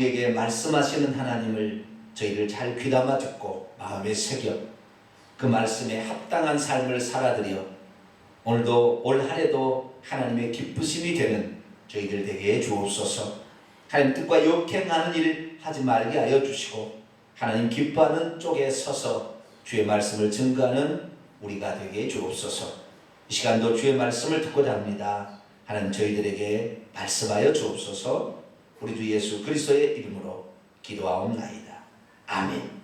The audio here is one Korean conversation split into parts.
우리에게 말씀하시는 하나님을 저희들 잘 귀담아 듣고 마음에 새겨 그 말씀에 합당한 삶을 살아드려 오늘도 올 한해도 하나님의 기쁘심이 되는 저희들 되게 해 주옵소서. 하나님 뜻과 역행하는 일 하지 말게 하여 주시고 하나님 기뻐하는 쪽에 서서 주의 말씀을 증거하는 우리가 되게 해 주옵소서. 이 시간도 주의 말씀을 듣고자 합니다. 하나님 저희들에게 말씀하여 주옵소서. 우리 주 예수 그리스도의 이름으로 기도하옵나이다. 아멘.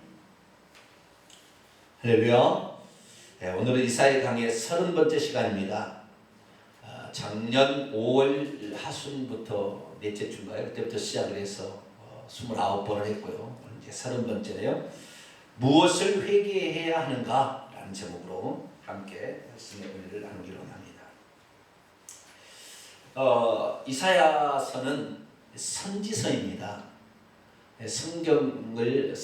할렐루야. 오늘은 이사야 강의 30번째 시간입니다. 작년 5월 하순부터 넷째 주인가요? 그때부터 시작을 해서 29번을 했고요. 오늘 이제 30번째네요. 무엇을 회개해야 하는가? 라는 제목으로 함께 말씀의 은혜를 나누기로 합니다. 이사야서는 선지서입니다. 성경을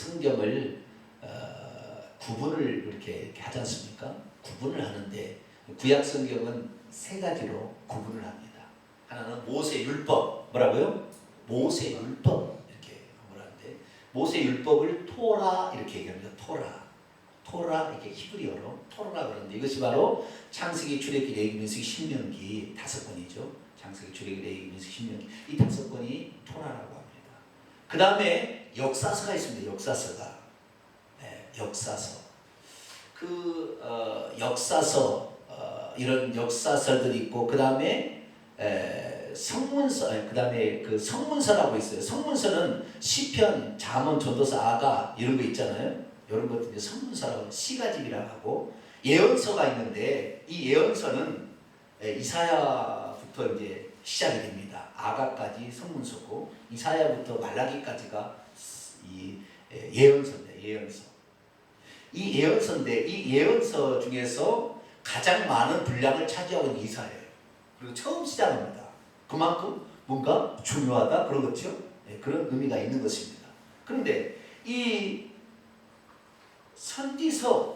구분을 이렇게 하지 않습니까? 구분을 하는데 구약 성경은 세 가지로 구분을 합니다. 하나는 모세 율법, 뭐라고요? 모세 율법 이렇게 뭐라는데 모세 율법을 토라 이렇게 얘기합니다. 토라 이렇게 히브리어로 토라라 그러는데 이것이 바로 창세기, 출애굽기, 레위기, 민수기, 신명기 5권이죠. 창세기, 출애굽기, 레위기, 민수기, 신명기 이 5권이 토라라고 합니다. 그 다음에 역사서가 있습니다. 역사서가 역사서 역사서 이런 역사서들이 있고 그 다음에 성문서 그 다음에 그 성문서라고 있어요. 성문서는 시편, 잠언, 전도서, 아가 이런 거 있잖아요. 이런 것들이 성문서라고 시가집이라고 하고 예언서가 있는데 이 예언서는 이사야부터 이제 시작이 됩니다. 아가까지 성문서고 이사야부터 말라기까지가 이 예언서인데 예언서. 이 예언서인데 이 예언서 중에서 가장 많은 분량을 차지하고 있는 이사야예요. 그리고 처음 시작합니다. 그만큼 뭔가 중요하다 그러겠죠. 그런 의미가 있는 것입니다. 그런데 이 선지서가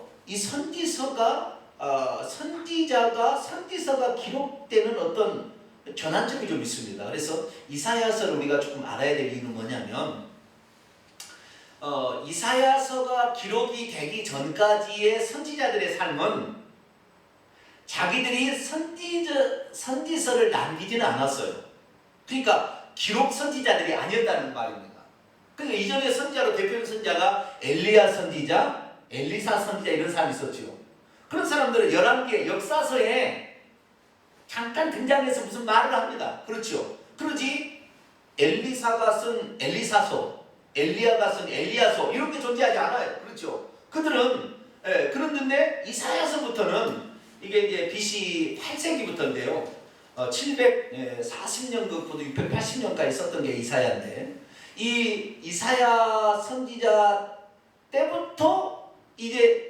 선지서가 기록되는 어떤 전환점이 좀 있습니다. 그래서 이사야서를 우리가 조금 알아야 될 이유는 뭐냐면 이사야서가 기록이 되기 전까지의 선지자들의 삶은 자기들이 선지서를 남기지는 않았어요. 그러니까 기록 선지자들이 아니었다는 말입니다. 그러니까 이전에 선지자로 대표적인 선지자가 엘리야 선지자, 엘리사 선지자 이런 사람이 있었죠. 그런 사람들은 11개의 역사서에 잠깐 등장해서 무슨 말을 합니다. 그렇죠. 그러지 엘리사가 쓴 엘리사서, 엘리야가 쓴 엘리야서 이런 게 존재하지 않아요. 그렇죠. 그들은 그런데 이사야서부터는 이게 이제 BC 8세기부터인데요. 740년부터 680년까지 썼던 게 이사야인데 이 이사야 선지자 때부터 이제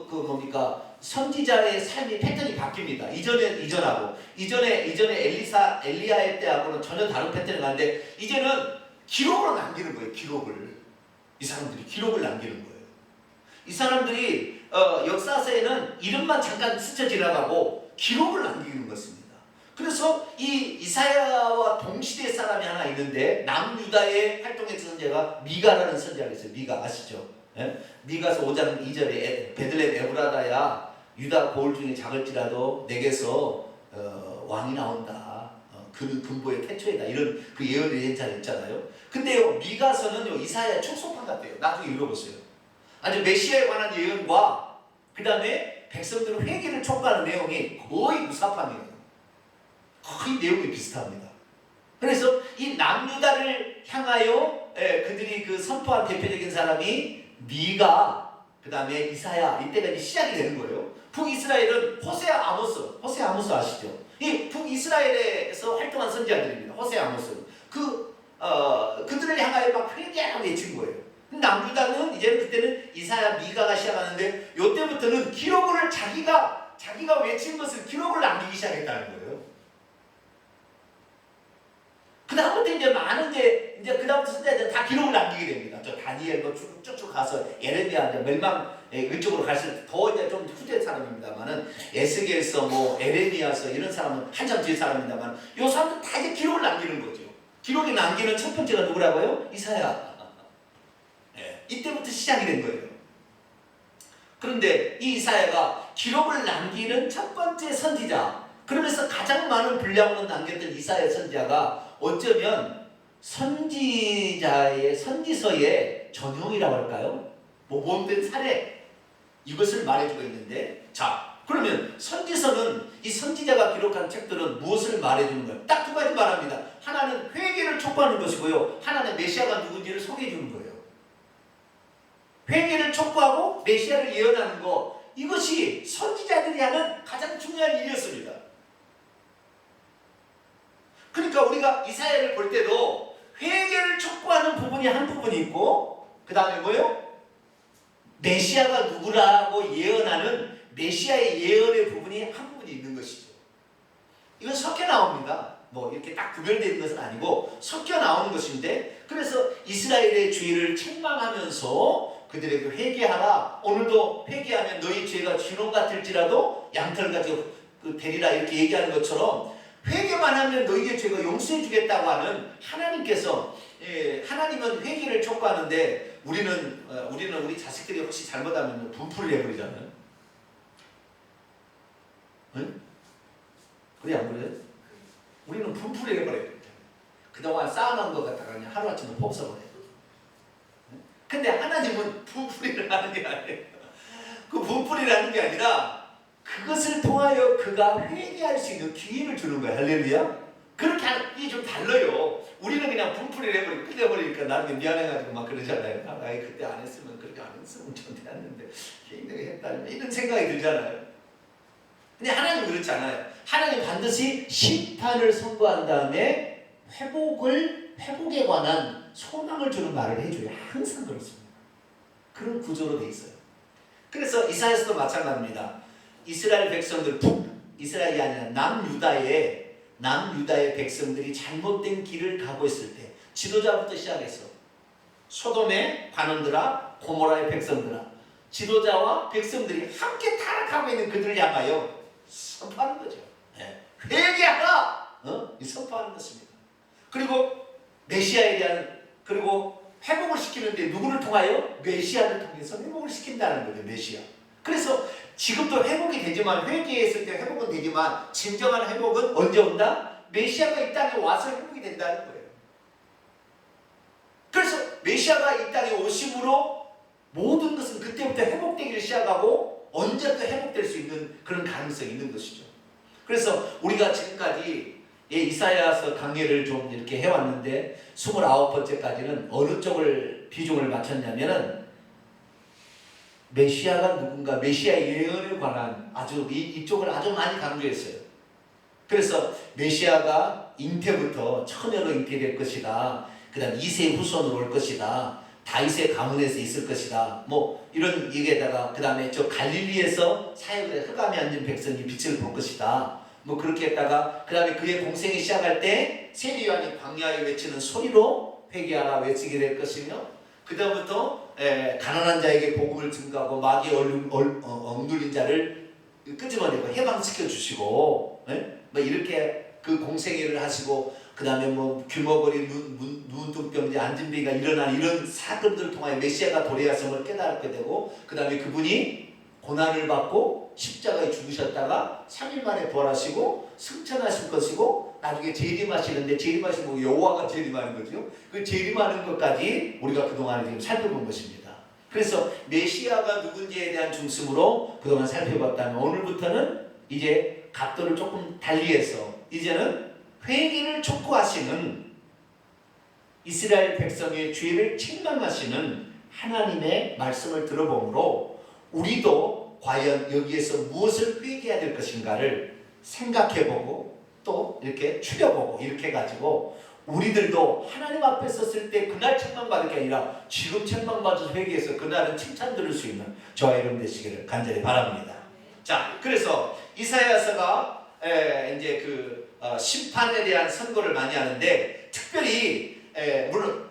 뭡니까 선지자의 삶의 패턴이 바뀝니다. 이전에 엘리야의 때하고는 전혀 다른 패턴이 나는데 이제는 기록으로 남기는 거예요. 이 사람들이 기록을 남기는 거예요. 이 사람들이 역사서에는 이름만 잠깐 스쳐 지나가고 기록을 남기는 것입니다. 그래서 이 이사야와 동시대 사람이 하나 있는데 남유다에 활동했던 선지자가 미가라는 선지자가 있어요. 미가 아시죠? 미가서 5장 2절에 베들레헴 에브라다야 유다 고을 중에 작을지라도 내게서 왕이 나온다. 그는 근보의 태초이다. 이런 그 예언을 예언자가 있잖아요. 근데요 미가서는요 이사야 축소판 같아요. 나중에 읽어보세요. 아주 메시아에 관한 예언과 그 다음에 백성들은 회개를 촉구하는 내용이 거의 유사판이에요. 거의 내용이 비슷합니다. 그래서 이 남유다를 향하여 그들이 그 선포한 대표적인 사람이 미가, 그 다음에 이사야 이때가 이제 시작이 되는 거예요. 북이스라엘은 호세아 아모스 아시죠? 이 북이스라엘에서 활동한 선지자들입니다. 호세아 아모스. 그들을 향하여 막 회개하라고 외친 거예요. 남유다는 이제 그때는 이사야 미가가 시작하는데 이때부터는 기록을 자기가 외친 것을 기록을 남기기 시작했다는 거예요. 그 다음부터 이제 많은 이제 그 다음부터 선지자들 다 기록을 남기게 됩니다. 저 다니엘 쭉쭉 가서 예레미야 멸망 이쪽으로 갈수록 더 이제 좀 후대 사람입니다만은 에스겔서 에레미야서 이런 사람은 한참 뒤 사람입니다만 이 사람들 다 이제 기록을 남기는 거죠. 기록에 남기는 첫 번째가 누구라고요? 이사야. 이때부터 시작이 된 거예요. 그런데 이 이사야가 기록을 남기는 첫 번째 선지자, 그러면서 가장 많은 분량으로 남겼던 이사야 선지자가 어쩌면 선지자의 선지서의 전형이라고 할까요? 모범된 사례, 이것을 말해주고 있는데, 자, 그러면 선지서는 이 선지자가 기록한 책들은 무엇을 말해주는 거예요? 딱 두 가지 말합니다. 하나는 회개를 촉구하는 것이고요, 하나는 메시아가 누군지를 소개해주는 거예요. 회개를 촉구하고 메시아를 예언하는 것, 이것이 선지자들이 하는 가장 중요한 일이었습니다. 그러니까 우리가 이사야를 볼 때도 회개를 촉구하는 부분이 한 부분이 있고, 그 다음에 뭐예요? 메시아가 누구라고 예언하는 메시아의 예언의 부분이 한 부분이 있는 것이죠. 이건 섞여 나옵니다. 뭐 이렇게 딱 구별되는 것은 아니고 섞여 나오는 것인데, 그래서 이스라엘의 죄를 책망하면서 그들에게 회개하라, 오늘도 회개하면 너희 죄가 쥐농 같을지라도 양털 가지고 되리라, 이렇게 얘기하는 것처럼 회개만 하면 너희의 죄가 용서해 주겠다고 하는 하나님께서, 하나님은 회개를 촉구하는데 우리는 우리 자식들이 혹시 잘못하면 분풀을 해버리잖아요. 응? 그래 안 그래요? 우리는 분풀을 해버려요. 그동안 쌓아놓은 것 같다가 그냥 하루아침에 없어버려요. 근데 하나님은 분풀이를 하는 게 아니에요. 그 분풀이라는 게 아니라 그것을 통하여 그가 회개할 수 있는 기회를 주는 거예요. 할렐루야. 그렇게 하는 게 좀 달라요. 우리는 그냥 분풀이를 해버리고 끝내버리니까 나중에 미안해가지고 막 그러잖아요. 아, 나이 그때 안 했으면, 그렇게 안 했으면 좀 되었는데 개인적으로 했다면, 이런 생각이 들잖아요. 근데 하나님은 그렇지 않아요. 하나님 반드시 심판을 선고한 다음에 회복에 관한 소망을 주는 말을 해줘요. 항상 그렇습니다. 그런 구조로 돼 있어요. 그래서 이사야서도 마찬가지입니다. 이스라엘 백성들, 이스라엘이 아니라 남유다의 백성들이 잘못된 길을 가고 있을 때, 지도자부터 시작해서 소돔의 관원들아, 고모라의 백성들아, 지도자와 백성들이 함께 타락하고 있는 그들을 향하여 선포하는 거죠. 회개하라! 선포하는 것입니다. 그리고 메시아에 대한, 그리고 회복을 시키는데 누구를 통하여? 메시아를 통해서 회복을 시킨다는 거죠. 메시아. 그래서 지금도 회복이 되지만, 회개했을 때 회복은 되지만, 진정한 회복은 언제 온다? 메시아가 이 땅에 와서 회복이 된다는 거예요. 그래서 메시아가 이 땅에 오심으로 모든 것은 그때부터 회복되기를 시작하고 언제부터 회복될 수 있는 그런 가능성이 있는 것이죠. 그래서 우리가 지금까지 이사야서 강의를 좀 이렇게 해왔는데 29번째까지는 어느 쪽을 비중을 맞췄냐면은 메시아가 누군가, 메시아 예언에 관한 아주 이쪽을 아주 많이 강조했어요. 그래서 메시아가 잉태부터 처녀로 잉태될 것이다. 그 다음 2세 후손으로 올 것이다. 다윗의 가문에서 있을 것이다. 뭐 이런 얘기에다가 그 다음에 저 갈릴리에서 사역을 흑암에 앉은 백성이 빛을 볼 것이다. 뭐 그렇게 했다가 그 다음에 그의 공생이 시작할 때 세리 요한이 광야에 외치는 소리로 회개하라 외치게 될 것이며, 그 다음부터 가난한 자에게 복음을 증거하고 마귀에 억눌린 자를 끄집어내고 해방시켜 주시고, 뭐 이렇게 그 공생애를 하시고, 그 다음에 뭐 귀머거리 눈동병자 안진뱅이가 일어난 이런 사건들을 통하여 메시아가 도래하심을 깨달게 되고, 그 다음에 그분이 고난을 받고 십자가에 죽으셨다가 3일 만에 부활하시고 승천하실 것이고, 나중에 재림하시는데, 재림하시는 거 여호와가 재림하는 거죠. 그 재림하는 것까지 우리가 그동안에 지금 살펴본 것입니다. 그래서 메시아가 누군지에 대한 중심으로 그동안 살펴봤다면, 오늘부터는 이제 각도를 조금 달리해서 이제는 회개를 촉구하시는, 이스라엘 백성의 죄를 책망하시는 하나님의 말씀을 들어보므로 우리도 과연 여기에서 무엇을 회개해야 될 것인가를 생각해보고 또 이렇게 추려보고, 이렇게 해가지고 우리들도 하나님 앞에 섰을 때 그날 책망받을 게 아니라 지금 책망받아서 회개해서 그날은 칭찬 들을 수 있는 저와 여러분 되시기를 간절히 바랍니다. 자, 그래서 이사야서가 이제 심판에 대한 선고를 많이 하는데, 특별히 물론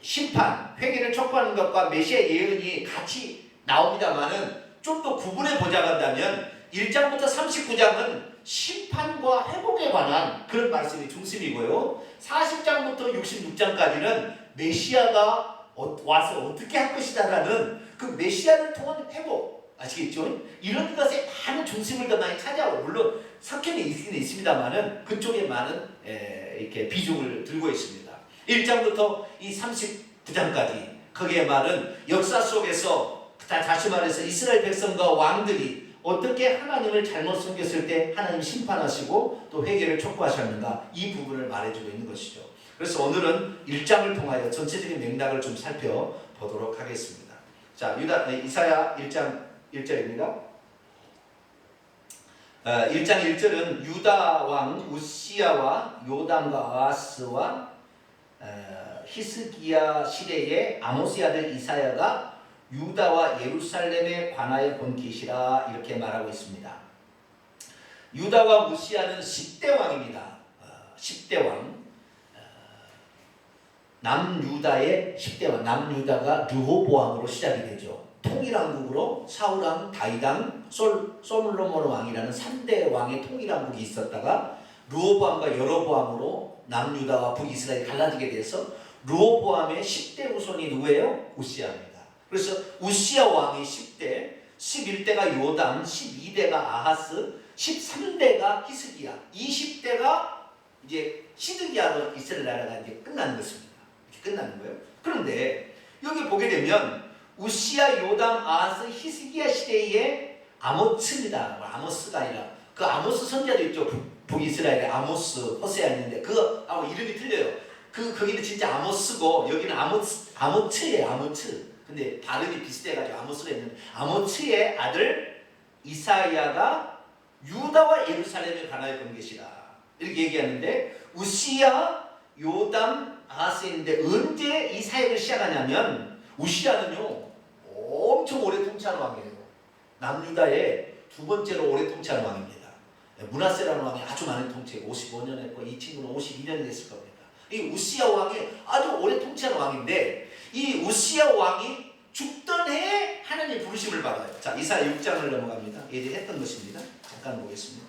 심판, 회개를 촉구하는 것과 메시아 예언이 같이 나옵니다만은 좀 더 구분해 보자고 한다면 1장부터 39장은 심판과 회복에 관한 그런 말씀이 중심이고요. 40장부터 66장까지는 메시아가 와서 어떻게 할 것이다라는 그 메시아를 통한 회복, 아시겠죠? 이런 것에 많은 중심을 더 많이 차지하고, 물론 석현이 있긴 있습니다만은 그쪽에 많은 이렇게 비중을 들고 있습니다. 1장부터 이 39장까지 거기에 말은 역사 속에서 다시 말해서 이스라엘 백성과 왕들이 어떻게 하나님을 잘못 섬겼을 때 하나님 심판하시고 또 회개를 촉구하셨는가, 이 부분을 말해주고 있는 것이죠. 그래서 오늘은 1장을 통하여 전체적인 맥락을 좀 살펴보도록 하겠습니다. 자, 이사야 1장 1절입니다. 1장 1절은 유다 왕 우시야와 요담과 아하스와 히스기야 시대에 아모스의 아들 이사야가 유다와 예루살렘에 관하여 본 계시라, 이렇게 말하고 있습니다. 유다와 우시야는 10대 왕입니다. 10대 왕. 남유다의 10대 왕. 남유다가 르호보암으로 시작이 되죠. 통일왕국으로 사울왕, 다윗왕, 솔로몬 왕이라는 3대 왕의 통일왕국이 있었다가 르호보암과 여로보암으로 남유다와 북이스라엘이 갈라지게 돼서 르호보암의 10대 후손이 누구예요? 우시야입니다. 그래서 우시야 왕이 10대, 11대가 요담, 12대가 아하스, 13대가 히스기야, 20대가 이제 시드기야로 이스라엘 나라가 이제 끝나는 것입니다. 이렇게 끝나는 거예요. 그런데 여기 보게 되면 우시야, 요담, 아하스, 히스기야 시대에 아모스입니다. 아모스가 아니라 그 아모스 선지자도 있죠. 북이스라엘에 아모스, 호세아 있는데 그거하고 이름이 틀려요. 거기는 진짜 아모스고 여기는 아모츠예요. 아모츠. 근데 발음이 비슷해가지고 아모스가 있는데, 아모츠의 아들 이사야가 유다와 예루살렘에 관하여 본 것이라, 이렇게 얘기하는데, 우시야, 요담, 아하스인데 언제 이 사역을 시작하냐면, 우시야는요 엄청 오래 통치한 왕이에요. 남유다의 두 번째로 오래 통치한 왕입니다. 므낫세라는 왕이 아주 많은 통치했고 55년 했고, 이 친구는 52년이 됐을 겁니다. 이 우시야 왕이 아주 오래 통치한 왕인데, 이 우시야 왕이 죽던 해에 하나님의 부르심을 받아요. 자, 이사야 6장을 넘어갑니다. 예전에 했던 것입니다. 잠깐 보겠습니다.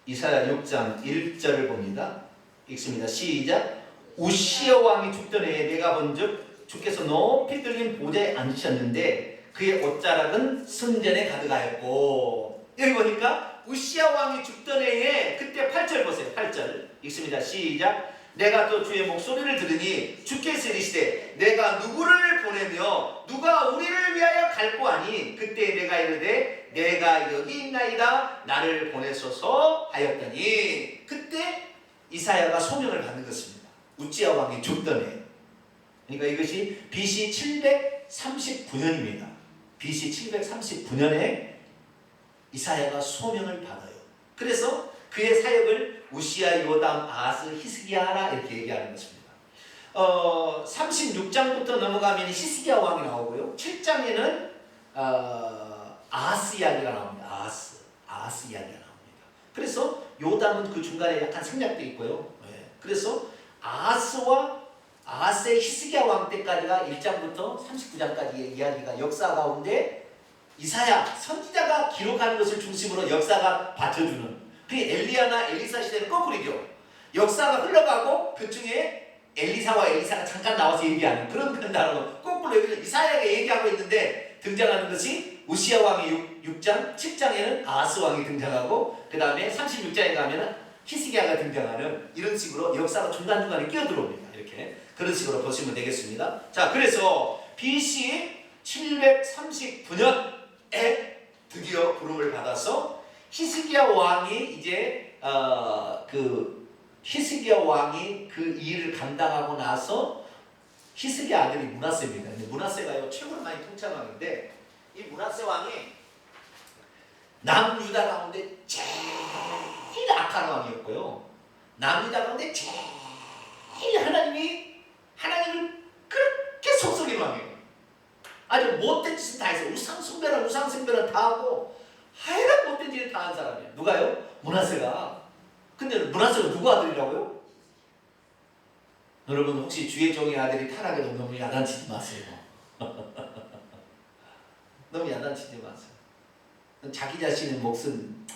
이사야 6장 1절을 봅니다. 읽습니다. 시작. 우시야 왕이 죽던 해에 내가 본즉 주께서 높이 들린 보좌에 앉으셨는데 그의 옷자락은 성전에 가득하였고, 여기 보니까 우시야 왕이 죽던 해에, 그때 8절 보세요. 8절 읽습니다. 시작. 내가 또 주의 목소리를 들으니 주께서 이르시되 내가 누구를 보내며 누가 우리를 위하여 갈고 하니, 그때 내가 이르되 내가 여기 있나이다 나를 보내소서 하였더니, 그때 이사야가 소명을 받는 것입니다. 우시야 왕이 죽던 해. 그러니까 이것이 BC 739년입니다. BC 739년에 이사야가 소명을 받아요. 그래서 그의 사역을 우시야, 요담, 아하스, 히스기야 하라, 이렇게 얘기하는 것입니다. 36장부터 넘어가면 히스기야 왕이 나오고요. 7장에는 아하스 이야기가 나옵니다. 아하스 이야기가 나옵니다. 그래서 요담은 그 중간에 약간 생략되어 있고요. 그래서 아하스의 히스기야 왕 때까지가 1장부터 39장까지의 이야기가 역사 가운데 이사야 선지자가 기록하는 것을 중심으로 역사가 받쳐주는, 그게 엘리야나 엘리사 시대는 거꾸로죠. 역사가 흘러가고 그 중에 엘리사와 엘리사가 잠깐 나와서 얘기하는 그런 나라로 거꾸로 이사야가 얘기하고 있는데, 등장하는 것이 우시야 왕이 6장, 7장에는 아하스 왕이 등장하고, 그 다음에 36장에 가면은 히스기야가 등장하는, 이런 식으로 역사가 중간중간에 끼어들어옵니다. 이렇게 그런 식으로 보시면 되겠습니다. 자, 그래서 BC 739년에 드디어 부름을 받아서 히스기야 왕이 이제 히스기야 왕이 그 일을 감당하고 나서, 히스기야 아들이 므낫세입니다. 근데 므낫세가요 최고로 많이 통치한 왕인데, 이 므낫세 왕이 남유다 가운데 제일 악한 왕이었고요. 남유다 가운데 제일 하나님을 그렇게 속썩이는 왕이에요. 아주 못된 짓은 다 했어요. 우상숭배는 다 하고 하여간 못된 짓을 다 한 사람이에요. 누가요? 므낫세가. 근데 므낫세가 누구 아들이라고요? 여러분 혹시 주의 종의 아들이 타락해도 너무 야단치지 마세요. 너무 야단치지 마세요. 자기 자신의 몫은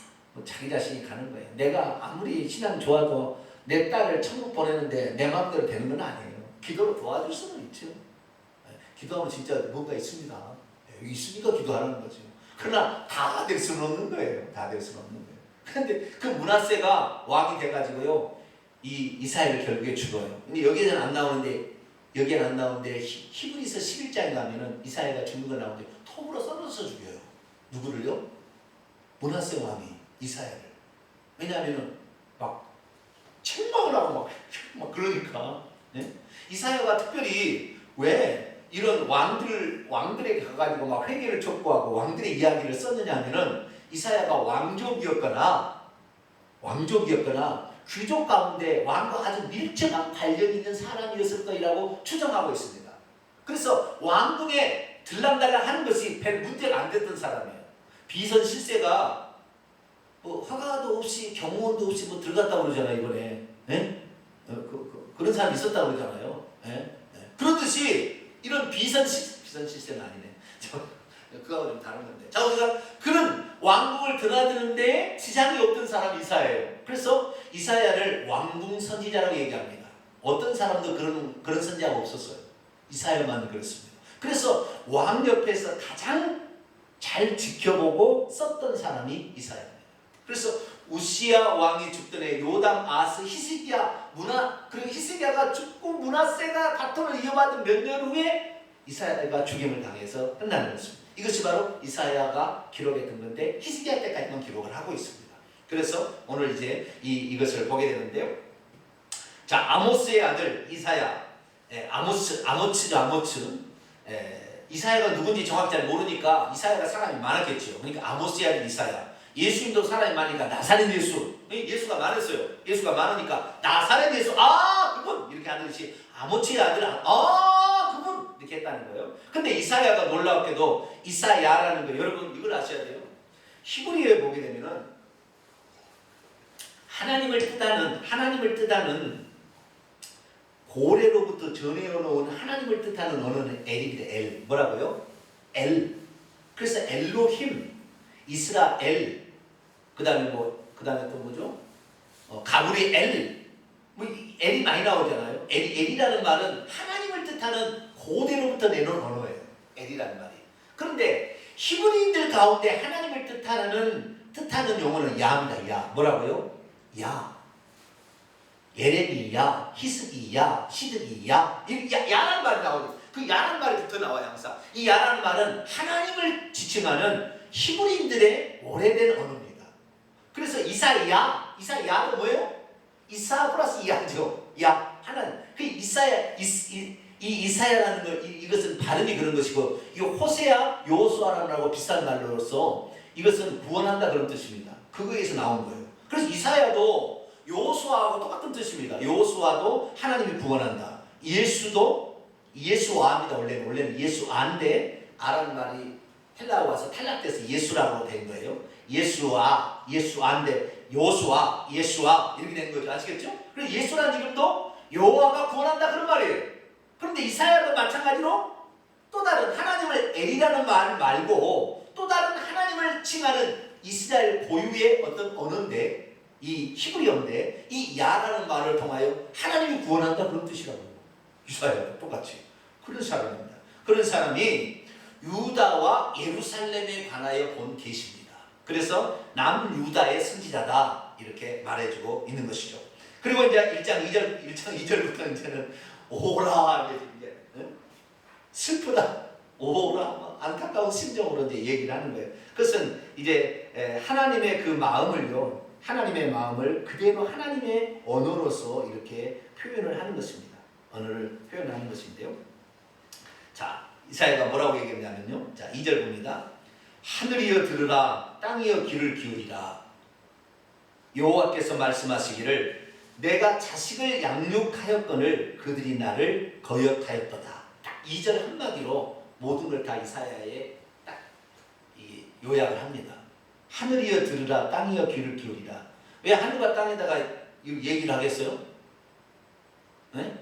자기 자신이 가는 거예요. 내가 아무리 신앙 좋아도 내 딸을 천국 보내는데 내 마음대로 되는 건 아니에요. 기도로 도와줄 수는 있죠. 기도하면 진짜 뭔가 있습니다. 여기 있으니까 기도하는 거죠. 그러나 다 될 수는 없는 거예요. 다 될 수는 없는 거예요. 그런데 그 므낫세가 왕이 돼가지고요, 이 이스라엘을 결국에 죽어요. 근데 여기에는 안 나오는데, 히브리서 11장에 가면은 이스라엘가 죽는 거 나오는데 톱으로 썰어서 죽여요. 누구를요? 므낫세 왕이 이스라엘을. 왜냐하면은 막 책망을 하고 막 그러니까. 네? 이사야가 특별히 왜 이런 왕들에게 가가지고 막 회개를 촉구하고 왕들의 이야기를 썼느냐 하면은, 이사야가 왕족이었거나 귀족 가운데 왕과 아주 밀접한 관련이 있는 사람이었을 것이라고 추정하고 있습니다. 그래서 왕궁에 들락날락 하는 것이 별 문제가 안 됐던 사람이에요. 비선 실세가 허가도 없이 경호원도 없이 들어갔다고 그러잖아요, 이번에. 네? 그런 사람이 있었다고 그러잖아요. 네? 그렇듯이 이런 비선 실세는 아니네. 그거하고 좀 다른 건데. 자, 우리가 그런 왕궁을 드나드는데 지장이 없던 사람이 이사야예요. 그래서 이사야를 왕궁 선지자라고 얘기합니다. 어떤 사람도 그런 선지자가 없었어요. 이사야만 그렇습니다. 그래서 왕 옆에서 가장 잘 지켜보고 썼던 사람이 이사야입니다. 그래서 우시야 왕이 죽던 해 요담, 아스, 히스기야, 그리고 히스기야가 죽고 므낫세가 바톤을 이어받은 몇 년 후에 이사야가 죽임을 당해서 끝나는 것입니다. 이것이 바로 이사야가 기록했던 건데, 히스기야 때까지만 기록을 하고 있습니다. 그래서 오늘 이제 이것을 보게 되는데요. 자, 아모스의 아들 이사야, 아모츠. 이사야가 누군지 정확히 잘 모르니까 이사야가 사람이 많았겠죠. 그러니까 아모스의 아들 이사야. 예수님도 사람이 많으니까 나사렛 예수. 예수가 많았어요. 예수가 많으니까 나사렛 예수. 그분! 이렇게 하듯이 아모츠의 아들, 그분! 이렇게 했다는 거예요. 근데 이사야가 놀랍게도 이사야라는 거, 여러분 이걸 아셔야 돼요. 히브리어에 보게 되면은 하나님을 뜻하는 고래로부터 전해오는 하나님을 뜻하는 언어는 엘입니다. 엘. 뭐라고요? 엘. 그래서 엘로힘, 이스라엘, 그 다음에 또 뭐죠? 가브리엘. 엘이 많이 나오잖아요. 엘이라는 말은 하나님을 뜻하는 고대로부터 내놓은 언어예요. 엘이라는 말이. 그런데 히브리인들 가운데 하나님을 뜻하는 용어는 야입니다. 야. 뭐라고요? 야. 예레미야, 히스기야, 시드기야. 야라는 말이 나오죠. 그 야라는 말이 붙어 나와요, 항상. 이 야라는 말은 하나님을 지칭하는 히브리인들의 오래된 언어입니다. 그래서 이사야도 뭐예요? 이사 플러스 야죠. 야, 하나님. 그 이사야라는 거, 이것은 발음이 그런 것이고, 이 호세아, 요호수아라는 비슷한 말로서 이것은 구원한다 그런 뜻입니다. 그거에서 나온 거예요. 그래서 이사야도 여호수아하고 똑같은 뜻입니다. 여호수아도 하나님이 구원한다. 예수아입니다. 원래는 예수아인데, 아라는 말이 헬라어 와서 탈락돼서 예수라고 된 거예요. 예수아인데 여호수아, 예수아 이렇게 된 거죠. 아시겠죠? 그래서 예수라는 이름도 여호와가 구원한다 그런 말이에요. 그런데 이사야도 마찬가지로 또 다른 하나님을 엘이라는 말 말고 또 다른 하나님을 칭하는 이스라엘 고유의 어떤 언어인데, 이 히브리어인데 이 야라는 말을 통하여 하나님이 구원한다 그런 뜻이라고요. 이사야도 똑같이 그런 사람입니다. 그런 사람이 유다와 예루살렘에 관하여 본 계시입니다. 그래서 남유다의 선지자다 이렇게 말해주고 있는 것이죠. 그리고 이제 1장 2절부터 이제는 오라, 이제 슬프다, 오라, 안타까운 심정으로 이제 얘기를 하는 거예요. 그것은 이제 하나님의 그 마음을요, 하나님의 마음을 그대로 하나님의 언어로서 이렇게 표현을 하는 것입니다. 언어를 표현하는 것인데요. 자, 이사야가 뭐라고 얘기했냐면요. 자, 2절 봅니다. 하늘이여 들으라, 땅이여 귀를 기울이라. 여호와께서 말씀하시기를 내가 자식을 양육하였거늘 그들이 나를 거역하였도다. 딱 2절 한마디로 모든 걸 다 이사야에 딱 요약을 합니다. 하늘이여 들으라, 땅이여 귀를 기울이라. 왜 하늘과 땅에다가 얘기를 하겠어요? 네?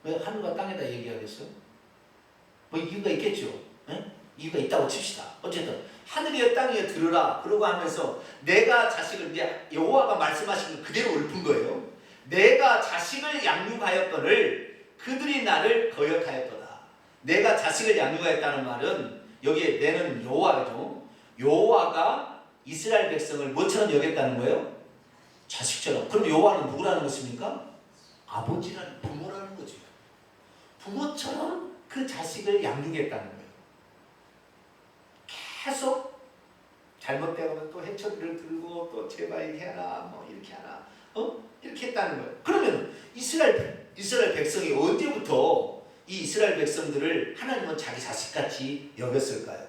왜 하늘과 땅에다 얘기하겠어요? 뭐 이유가 있겠죠. 예? 이유가 있다고 칩시다. 어쨌든 하늘이여 땅이여 들으라 그러고 하면서 내가 자식을 이제 여호와가 말씀하신 거 그대로 읊은 거예요. 내가 자식을 양육하였거늘 그들이 나를 거역하였도다. 내가 자식을 양육하였다는 말은 여기에 내는 여호와죠. 여호와가 이스라엘 백성을 뭐처럼 여겼다는 거예요? 자식처럼. 그럼 여호와는 누구라는 것입니까? 아버지라는, 부모라는 거죠. 부모처럼 그 자식을 양육했다는 거예요. 계속 잘못되면 또 해초리를 들고 또 제발 해라 뭐 이렇게 하라 이렇게 했다는 거예요. 그러면 이스라엘 백성이 언제부터 이 이스라엘 백성들을 하나님은 자기 자식같이 여겼을까요?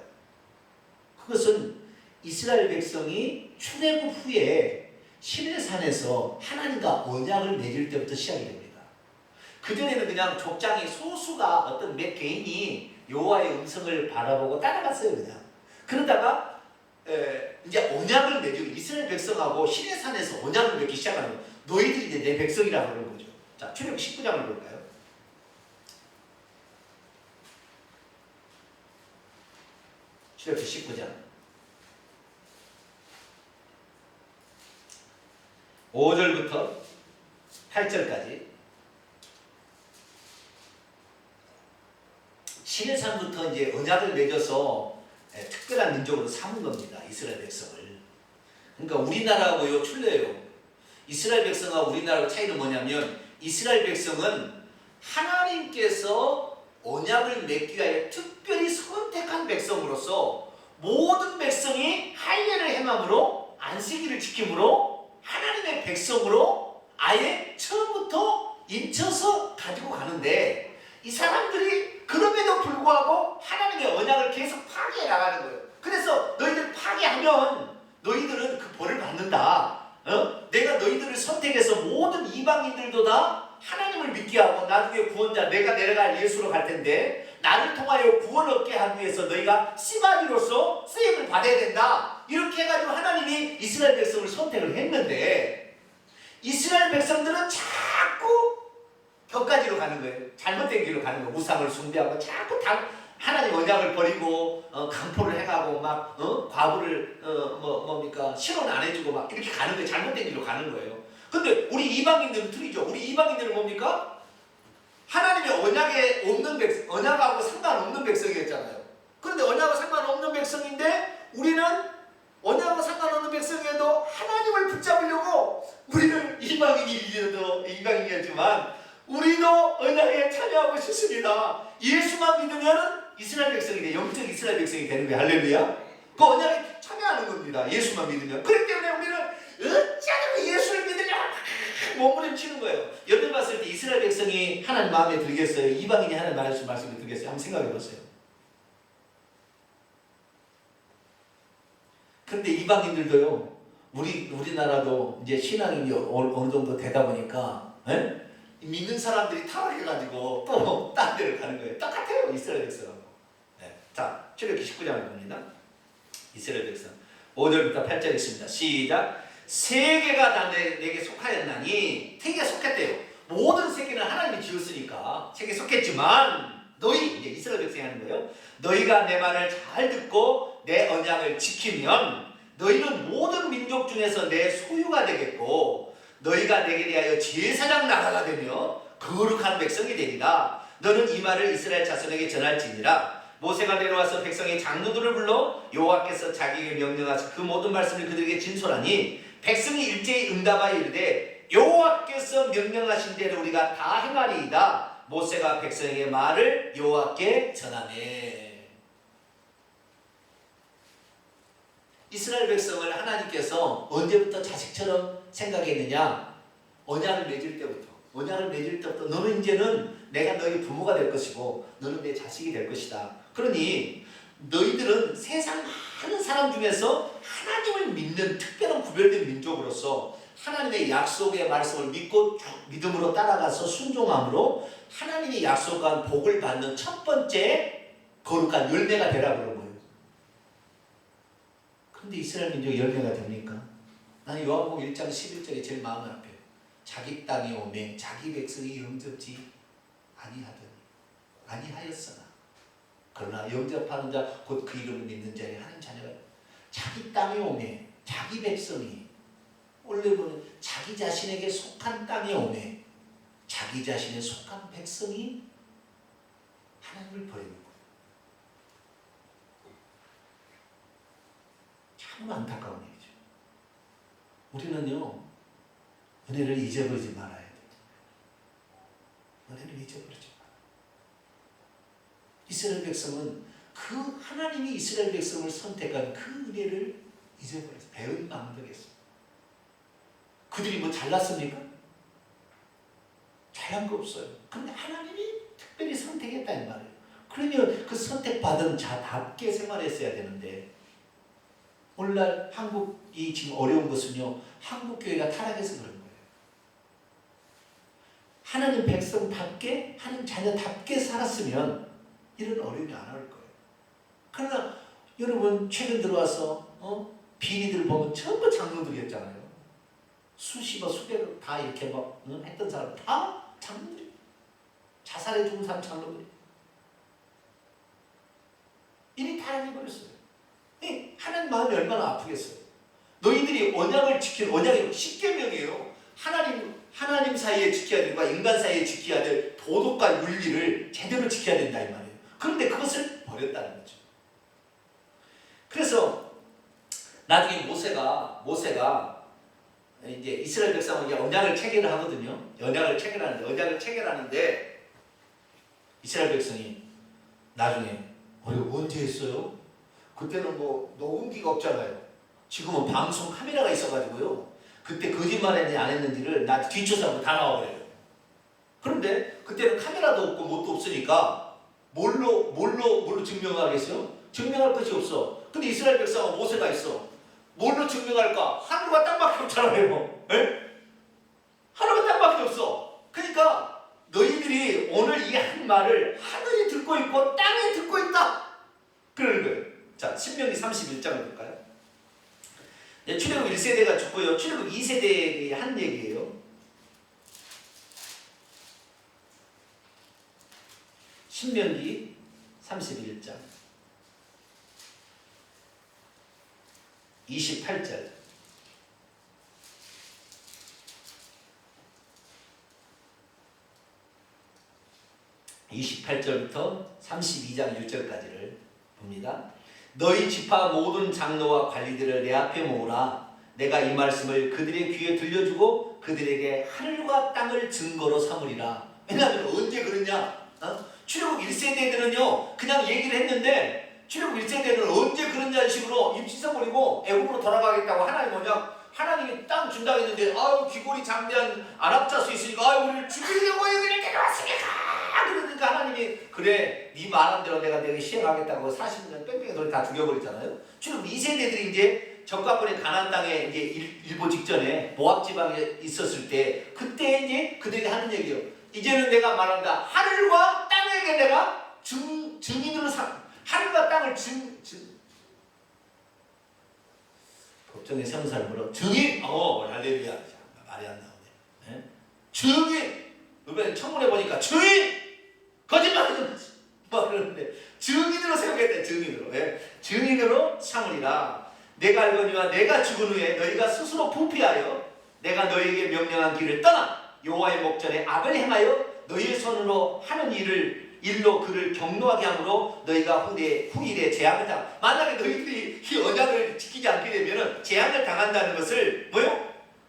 그것은 이스라엘 백성이 출애굽 후에 시내산에서 하나님과 언약을 맺을 때부터 시작이 됩니다. 그전에는 그냥 족장이 소수가 어떤 몇 개인이 여호와의 음성을 바라보고 따라갔어요. 그냥 그러다가 이제 언약을 맺고 이스라엘 백성하고 시내산에서 언약을 맺기 시작하는 거예요. 너희들이 이제 내 백성이라고 그러는 거죠. 자, 출애굽 19장을 볼까요? 출애굽 19장 5절부터 8절까지 시내산부터 이제 언약을 맺어서 특별한 민족으로 삼은 겁니다. 이스라엘 백성을. 그러니까 우리나라하고요 틀려요. 이스라엘 백성과 우리나라의 차이는 뭐냐면 이스라엘 백성은 하나님께서 언약을 맺기 위하여 특별히 선택한 백성으로서 모든 백성이 할례를 행함으로 안식일을 지킴으로 하나님의 백성으로 아예 처음부터 인쳐서 가지고 가는데 이 사람들이 그럼에도 불구하고 하나님의 언약을 계속 파괴해 나가는 거예요. 그래서 너희들 파괴하면 너희들은 그 벌을 받는다. 내가 너희들을 선택해서 모든 이방인들도 다 하나님을 믿게 하고 나중에 구원자 내가 내려갈 예수로 갈 텐데 나를 통하여 구원 얻게 하기 위해서 너희가 씨바리로서 쓰임을 받아야 된다. 이렇게 해가지고 하나님이 이스라엘 백성을 선택을 했는데 이스라엘 백성들은 자꾸 격가지로 가는 거예요. 잘못된 길로 가는 거예요. 우상을 숭배하고 자꾸 하나님 언약을 버리고 강포를 해가고 막 과부를 뭡니까 실언 안 해주고 막 이렇게 가는 거예요. 잘못된 길로 가는 거예요. 근데 우리 이방인들은 틀리죠. 우리 이방인들은 뭡니까? 하나님의 언약에 없는 백성, 언약하고 상관없는 백성이었잖아요. 그런데 언약하고 상관없는 백성인데 우리는 언약하고 상관없는 백성이어도 하나님을 붙잡으려고 우리는 이방인이었지만 우리도 언약에 참여하고 싶습니다. 예수만 믿으면 이스라엘 백성이 돼. 영적 이스라엘 백성이 되는 거예요. 할렐루야. 그 언약에 참여하는 겁니다. 예수만 믿으면. 그렇기 때문에 우리는 어쩌면 예수를 믿으려 몸부림치는 거예요. 여러분 봤을 때 이스라엘 백성이 하나님 마음에 들겠어요? 이방인이 하나님 말씀에 들겠어요? 한번 생각해 보세요. 그런데 이방인들도요. 우리나라도 이제 신앙이 어느 정도 되다 보니까 믿는 사람들이 타락해가지고 또 딴 데를 가는 거예요. 똑같아요. 이스라엘 백성하고. 자, 출애굽기 19장을 봅니다. 이스라엘 백성 5절부터 8절 있습니다. 시작. 세계가 다 내게 속하였나니 세계가 속했대요. 모든 세계는 하나님이 지었으니까 세계에 속했지만 너희 이제 이스라엘 백성이 하는 거예요. 너희가 내 말을 잘 듣고 내 언약을 지키면 너희는 모든 민족 중에서 내 소유가 되겠고 너희가 내게 대하여 제사장 나라가 되며 거룩한 백성이 되리라. 너는 이 말을 이스라엘 자손에게 전할지니라. 모세가 내려와서 백성의 장로들을 불러 여호와께서 자기에게 명령하신 그 모든 말씀을 그들에게 진술하니 백성이 일제히 응답하여 이르되 여호와께서 명령하신 대로 우리가 다 행하리이다. 모세가 백성에게 말을 여호와께 전하네. 이스라엘 백성을 하나님께서 언제부터 자식처럼 생각했느냐? 언약을 맺을 때부터. 언약을 맺을 때부터 너는 이제는 내가 너희 부모가 될 것이고 너는 내 자식이 될 것이다. 그러니 너희들은 세상 많은 사람 중에서 하나님을 믿는 특별한 구별된 민족으로서 하나님의 약속의 말씀을 믿고 믿음으로 따라가서 순종함으로 하나님이 약속한 복을 받는 첫 번째 거룩한 열매가 되라 그런 거예요. 그런데 이스라엘 민족이 열매가 됩니까? 나는 요한복음 1장 11절에 제일 마음을 아파요. 자기 땅에 오매 자기 백성이 영접지 아니하였으나 그러나 영접하는 자 곧 그 이름을 믿는 자의 하나님 자녀가 자기 땅에 오매 자기 백성이 원래 보면 자기 자신에게 속한 땅에 오매 자기 자신에 속한 백성이 하나님을 버리는 거예요. 참 안타까운 얘기죠. 우리는요 은혜를 잊어버리지 말아야 돼요. 은혜를 잊어버리지 말아요. 이스라엘 백성은 그 하나님이 이스라엘 백성을 선택한 그 은혜를 잊어버렸어요. 배은 망덕했어요. 그들이 뭐 잘났습니까? 잘한 거 없어요. 그런데 하나님이 특별히 선택했다 이 말이에요. 그러면 그 선택받은 자답게 생활했어야 되는데 오늘날 한국이 지금 어려운 것은요 한국교회가 타락해서 그런 거예요. 하나님 백성답게 하나님 자녀답게 살았으면 이런 어려움이 안 올 거예요. 그러나 여러분 최근 들어와서 비리들 보면 전부 장로들이었잖아요. 수십억 수백억 다 이렇게 막 했던 사람 다 장로들이 자살해 죽은 사람 장로들이 이미 타락해버렸어요. 하나님 마음이 얼마나 아프겠어요. 너희들이 언약을 지키는 언약이 십계명이에요. 하나님 사이에 지켜야 될 것과 인간 사이에 지켜야 될 도덕과 윤리를 제대로 지켜야 된다 이 말이에요. 그런데 그것을 버렸다는 거죠. 그래서 나중에 모세가 이제 이스라엘 백성에게 언약을 체결을 하거든요. 언약을 체결하는데 이스라엘 백성이 나중에 이거 언제 했어요? 그때는 뭐 녹음기가 없잖아요. 지금은 방송 카메라가 있어가지고요. 그때 거짓말했는지 안 했는지를 나 뒷조사하고 다 나와버려요. 그런데 그때는 카메라도 없고 뭣도 없으니까 뭘로 증명하겠어요? 증명할 것이 없어. 근데 이스라엘 백성은 모세가 있어. 뭘로 증명할까? 하늘과 땅밖에 없잖아요. 에? 하늘과 땅밖에 없어. 그러니까 너희들이 오늘 이 한 말을 하늘이 듣고 있고 땅이 듣고 있다. 그러는 거예요. 자, 신명기 31장을 볼까요? 네, 출애굽 1세대가 죽고요. 출애굽 2세대에 한 얘기예요. 신명기 31장 28절 28절부터 32장 1절까지를 봅니다. 너희 지파 모든 장로와 관리들을 내 앞에 모으라. 내가 이 말씀을 그들의 귀에 들려주고 그들에게 하늘과 땅을 증거로 삼으리라. 왜냐하면 언제 그러냐? 출애굽 1세대들은요 그냥 얘기를 했는데 출애굽 1세대는 언제 그런 식으로 입 씻어버리고 애굽으로 돌아가겠다고 하나님이 땅 준다고 했는데 귀골이 장대한 아랍자수 있으니까 우리를 죽이려고 여기를 데려왔으니까 그러니까 하나님이 그래 네 말한 대로 내가 시행하겠다고 40년 뺑뺑이 돌이 다 죽여버렸잖아요. 출애굽 2세대들이 이제 적과권의 가나안 땅에 이제 일보 직전에 모압 지방에 있었을 때 그때 이제 그들이 하는 얘기예요. 이제는 내가 말한다. 하늘과 땅에게 내가 증인으로 하늘과 땅을 법정에 세운 사람으로 증인! 할렐루야. 말이 안 나오네. 네? 증인! 이번에 청문회 보니까 증인! 거짓말하지 마지. 그러는데 증인으로 세우겠다. 증인으로. 네? 증인으로 삼으리라. 내가 알거니와 내가 죽은 후에 너희가 스스로 부패하여 내가 너희에게 명령한 길을 떠나 여호와의 목전에 악을 행하여 너희의 손으로 하는 일로 그를 경노하게 함으로 너희가 후일에 재앙을 만약에 너희들이 이 언약을 지키지 않게 되면 재앙을 당한다는 것을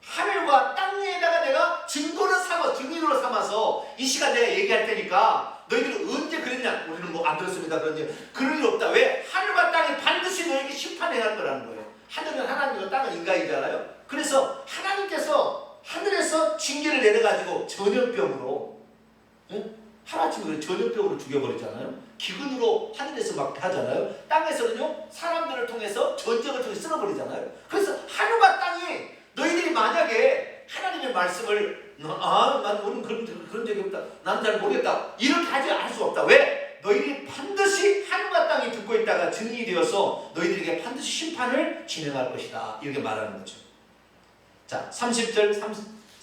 하늘과 땅에다가 내가 증인으로 삼아서 이 시간 내가 얘기할 테니까 너희들은 언제 그랬냐? 우리는 뭐 안 들었습니다. 그럴 일 없다. 왜? 하늘과 땅이 반드시 너희에게 심판해야 할 거라는 거예요. 하늘은 하나님이고 땅은 인간이잖아요. 그래서 하나님께서 하늘에서 징계를 내려가지고 전염병으로 하루아침에 전염병으로 죽여버리잖아요. 기근으로 하늘에서 막 하잖아요. 땅에서는요 사람들을 통해서 전쟁을 통해 쓸어버리잖아요. 그래서 하늘과 땅이 너희들이 만약에 하나님의 말씀을 우리는 그런 적이 없다. 나는 잘 모르겠다. 이렇게 할 수 없다. 왜? 너희들이 반드시 하늘과 땅이 듣고 있다가 증인이 되어서 너희들에게 반드시 심판을 진행할 것이다. 이렇게 말하는 거죠. 자, 30절,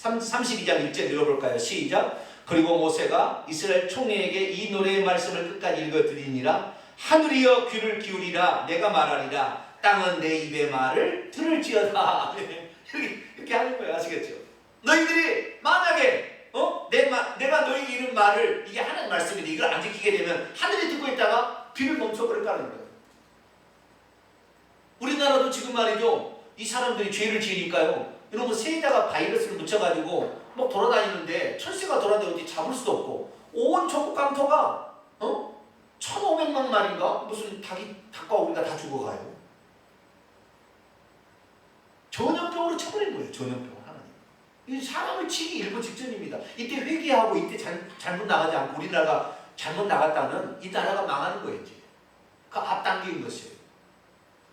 32장 1절 읽어볼까요? 시작. 그리고 모세가 이스라엘 총회에게 이 노래의 말씀을 끝까지 읽어드리니라. 하늘이여 귀를 기울이라 내가 말하리라 땅은 내 입의 말을 들을지어다. 이렇게 하는 거예요. 아시겠죠? 너희들이 만약에 내가 너희에게 이런 말을, 이게 하나님 말씀인데 이걸 안 지키게 되면 하늘이 듣고 있다가 귀를 멈춰버릴까는 거예요. 우리나라도 지금 말이죠, 이 사람들이 죄를 지으니까요, 이런 거 새에다가 바이러스를 묻혀가지고 막 돌아다니는데 철새가 돌아다니는데 어디 잡을 수도 없고 온 전국 강토가 1,500만 마리인가 무슨 닭과 오리가 다 죽어가요. 전염병으로 쳐버린 거예요. 전염병 하나님. 이 사람을 치기 일보 직전입니다. 이때 회개하고 이때 잘못 나가지 않고 우리나라가 잘못 나갔다는 이 나라가 망하는 거예요. 이제 그 앞당긴 것이에요.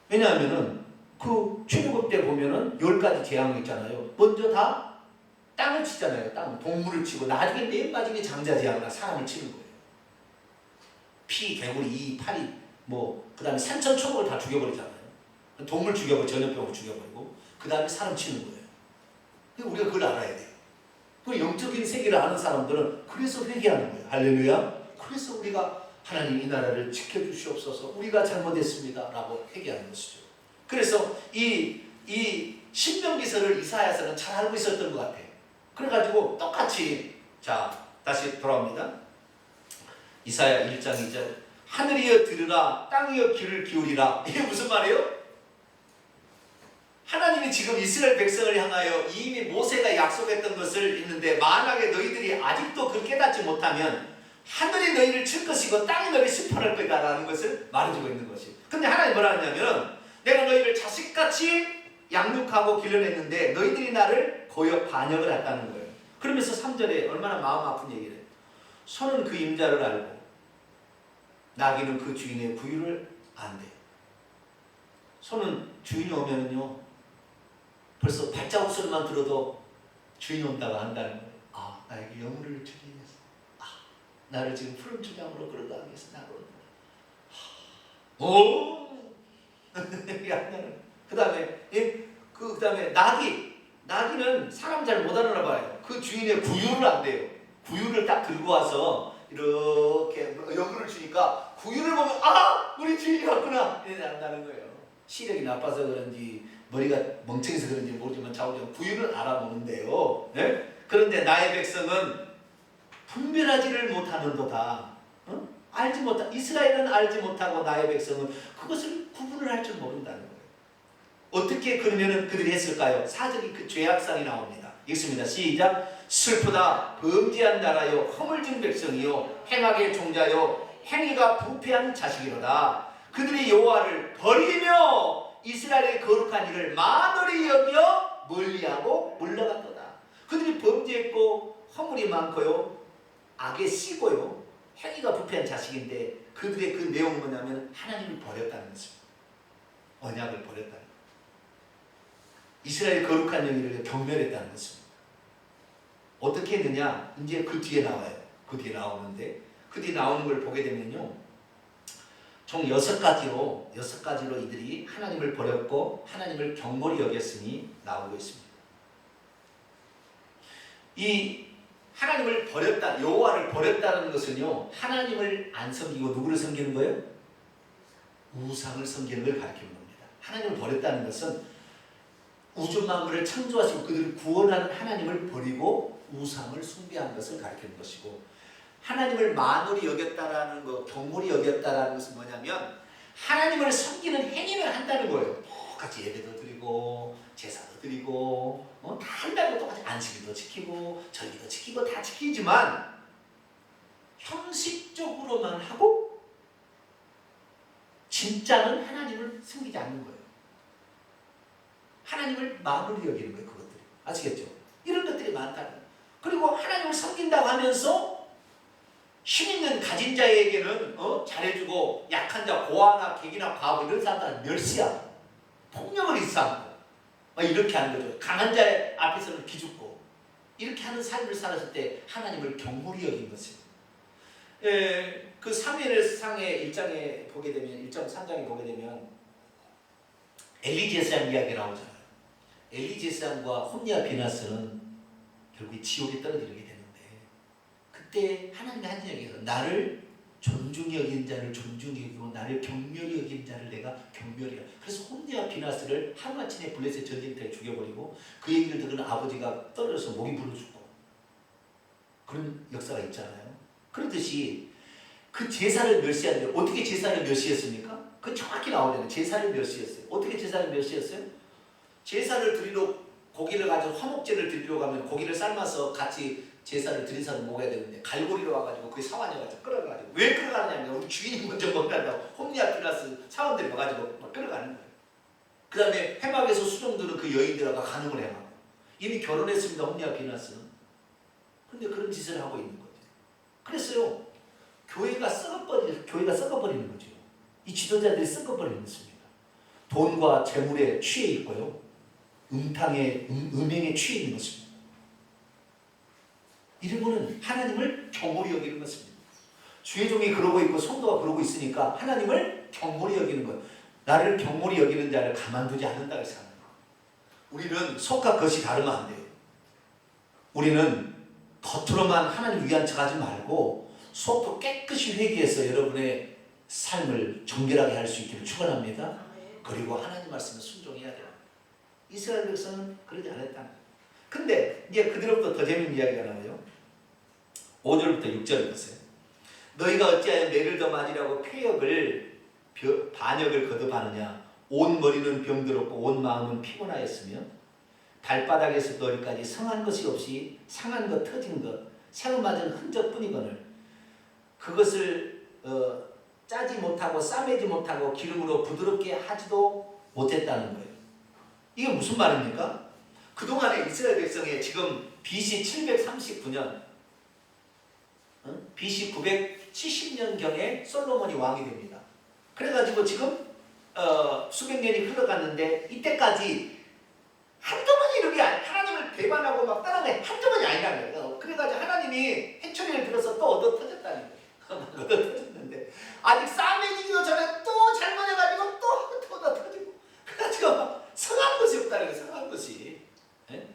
왜냐하면은 그 출애굽 때 보면은 10가지 재앙이 있잖아요. 먼저 다 땅을 치잖아요. 땅, 동물을 치고 나중에 맨 마지막에 장자 재앙이나 사람을 치는 거예요. 피, 개구리, 이, 파리, 그 다음에 산천초목을 다 죽여버리잖아요. 동물 죽여버리고 전염병을 죽여버리고 그 다음에 사람 치는 거예요. 우리가 그걸 알아야 돼요. 그 영적인 세계를 아는 사람들은 그래서 회개하는 거예요. 할렐루야. 그래서 우리가 하나님 이 나라를 지켜주시옵소서, 우리가 잘못했습니다 라고 회개하는 것이죠. 그래서 이 신명기서를 이사야서는 잘 알고 있었던 것 같아요. 그래가지고 똑같이, 자 다시 돌아옵니다. 이사야 1장 2절 하늘이여 들으라 땅이여 귀를 기울이라. 이게 무슨 말이에요? 하나님이 지금 이스라엘 백성을 향하여 이미 모세가 약속했던 것을 있는데, 만약에 너희들이 아직도 그걸 깨닫지 못하면 하늘이 너희를 칠 것이고 땅이 너희를 심판할 거다라는 것을 말해주고 있는 것이. 근데 하나님 뭐라 하냐면, 내가 너희를 자식같이 양육하고 길러냈는데 너희들이 나를 반역을 했다는 거예요. 그러면서 3절에 얼마나 마음 아픈 얘기를 해요. 소는 그 임자를 알고 나귀는 그 주인의 부유를 안대. 소는 주인이 오면은요, 벌써 발자국 소리만 들어도 주인이 온다고 한다는 거예요. 아, 나에게 영혼을 주기 위해서, 나를 지금 푸른 초장으로 끌어가기 위해서 나를 온다. 오! 그 다음에 나귀는 사람 잘 못 알아나 봐요. 그 주인의 구유를 안 돼요. 구유를 딱 들고 와서 이렇게 영혼을 주니까 구유를 보면 우리 주인이 왔구나 이렇게 안다는 거예요. 시력이 나빠서 그런지 머리가 멍청해서 그런지 모르지만 좌우적 구유를 알아보는데요. 네? 그런데 나의 백성은 분별하지를 못하는도다. 이스라엘은 알지 못하고 나의 백성은 그것을 구분을 할 줄 모른다는 거예요. 어떻게 그러면은 그들이 했을까요? 4절이 그 죄악상이 나옵니다. 읽습니다. 시작. 슬프다 범죄한 나라요 허물진 백성이요 행악의 종자요 행위가 부패한 자식이로다. 그들이 여호와를 버리며 이스라엘의 거룩한 일을 만홀히 여겨 멀리하고 물러갔도다. 그들이 범죄했고 허물이 많고요 악에 씨고요 행위가 부패한 자식인데, 그들의 그 내용은 뭐냐면 하나님을 버렸다는 것입니다. 언약을 버렸다는 거예요. 이스라엘 거룩한 영예를 경멸했다는 것입니다. 어떻게 했느냐? 이제 그 뒤에 나와요. 그 뒤에 나오는데, 그 뒤에 나오는 걸 보게 되면요, 총 6가지로 이들이 하나님을 버렸고 하나님을 경몰히 여겼으니 나오고 있습니다. 이 하나님을 버렸다, 여호와를 버렸다는 것은요, 하나님을 안 섬기고 누구를 섬기는 거예요? 우상을 섬기는 걸 가리키는 겁니다. 하나님을 버렸다는 것은 우주 만물을 창조하시고 그들을 구원하는 하나님을 버리고 우상을 숭배한 것을 가리키는 것이고, 하나님을 만홀히 여겼다라는 것, 경홀히 여겼다라는 것은 뭐냐면 하나님을 섬기는 행위를 한다는 거예요. 똑같이 예배도 드리고 제사도 드리고 다 한다고, 똑같이 안식일도 지키고 절기도 지키고 다 지키지만 형식적으로만 하고 진짜는 하나님을 섬기지 않는 거예요. 하나님을 만홀히 여기는 거예요. 그것들이. 아시겠죠? 이런 것들이 많다는 거예요. 그리고 하나님을 섬긴다고 하면서 힘 있는 가진 자에게는 잘해주고 약한 자, 고아나 객이나 과부 이런 사람들은 멸시하고 폭력을 일삼고 이렇게 하는 거죠. 강한 자 앞에서는 기죽고 이렇게 하는 삶을 살았을 때 하나님을 경홀히 여긴 것입니다. 그 사무엘상의 1장에 보게 되면 1장 3장에 보게 되면 엘리 제사장 이야기가 나오잖아요. 엘리 제사장과 홈리와 비나스는 결국 지옥에 떨어지게 되는데, 그때 하나님의 한 이야기에서 나를 존중히 여기는 자를 존중히 여기고 나를 경멸히 여기는 자를 내가 경멸히 여기고. 그래서 홈리와 비나스를 하루아침에 블레셋 전쟁터에 죽여버리고 그 얘기를 들은 아버지가 떨어져서 목이 불러 죽고 그런 역사가 있잖아요. 그렇듯이 그 제사를 멸시하는데 어떻게 제사를 멸시했습니까? 그 정확히 나오잖아요. 제사를 멸시했어요. 어떻게 제사를 멸시했어요? 제사를 드리러 고기를 가지고 화목제를 드리러 가면 고기를 삶아서 같이 제사를 드린 사람 먹어야 되는데 갈고리로 와가지고 그 사환이어가지고 끌어가지고 왜 끌어가느냐면 우리 주인이 먼저 먹는다고 홈리아 비나스 사원들이 와가지고 막 끌어가는 거예요. 그 다음에 해막에서 수종들은 그 여인들하고 간음을 해가고 이미 결혼했습니다. 홈리아 비나스는. 근데 그런 짓을 하고 있는 거죠. 그랬어요. 교회가 썩어버리는 거죠. 이 지도자들이 썩어버리는 것입니다. 돈과 재물에 취해 있고요. 음행에 취해 있는 것입니다. 이러고는 하나님을 경홀히 여기는 것입니다. 주의 종이 그러고 있고 성도가 그러고 있으니까 하나님을 경홀히 여기는 것. 나를 경홀히 여기는 자를 가만두지 않는다고 생각합니다. 우리는 속과 겉이 다르면 안 돼요. 우리는 겉으로만 하나님 위한 척하지 말고 속도 깨끗이 회개해서 여러분의 삶을 정결하게 할 수 있기를 축원합니다. 그리고 하나님 말씀에 순종해야 돼요. 이스라엘 백성은 그러지 않았다는 거예요. 근데 이제 그들로부터 더 재밌는 이야기가 나와요. 5절부터 6절을 보세요. 너희가 어찌하여 매를 더 맞으려고 반역을 거듭하느냐. 온 머리는 병들었고 온 마음은 피곤하였으며 발바닥에서 머리까지 성한 것이 없이 상한 것 터진 것 새우 맞은 흔적뿐이거늘 그것을 짜지 못하고 싸매지 못하고 기름으로 부드럽게 하지도 못했다는 거예요. 이게 무슨 말입니까? 그동안의 이스라엘 백성의 지금 BC 739년 BC 970년경에 솔로몬이 왕이 됩니다. 그래가지고 지금 수백 년이 흘러갔는데 이때까지 한두 번이 이렇게 하나님을 배반하고 막 따라가는 한두 번이 아니라는 거예요. 그래가지고 하나님이 해초리를 들어서 또 얻어 터졌다는 거예요. 얻어 터졌는데 아직 싸매지기도 전에 또 잘못해가지고 또 얻어 터지고 그래가지고 성한 것이 없다는 거예요. 성한 것이. 네?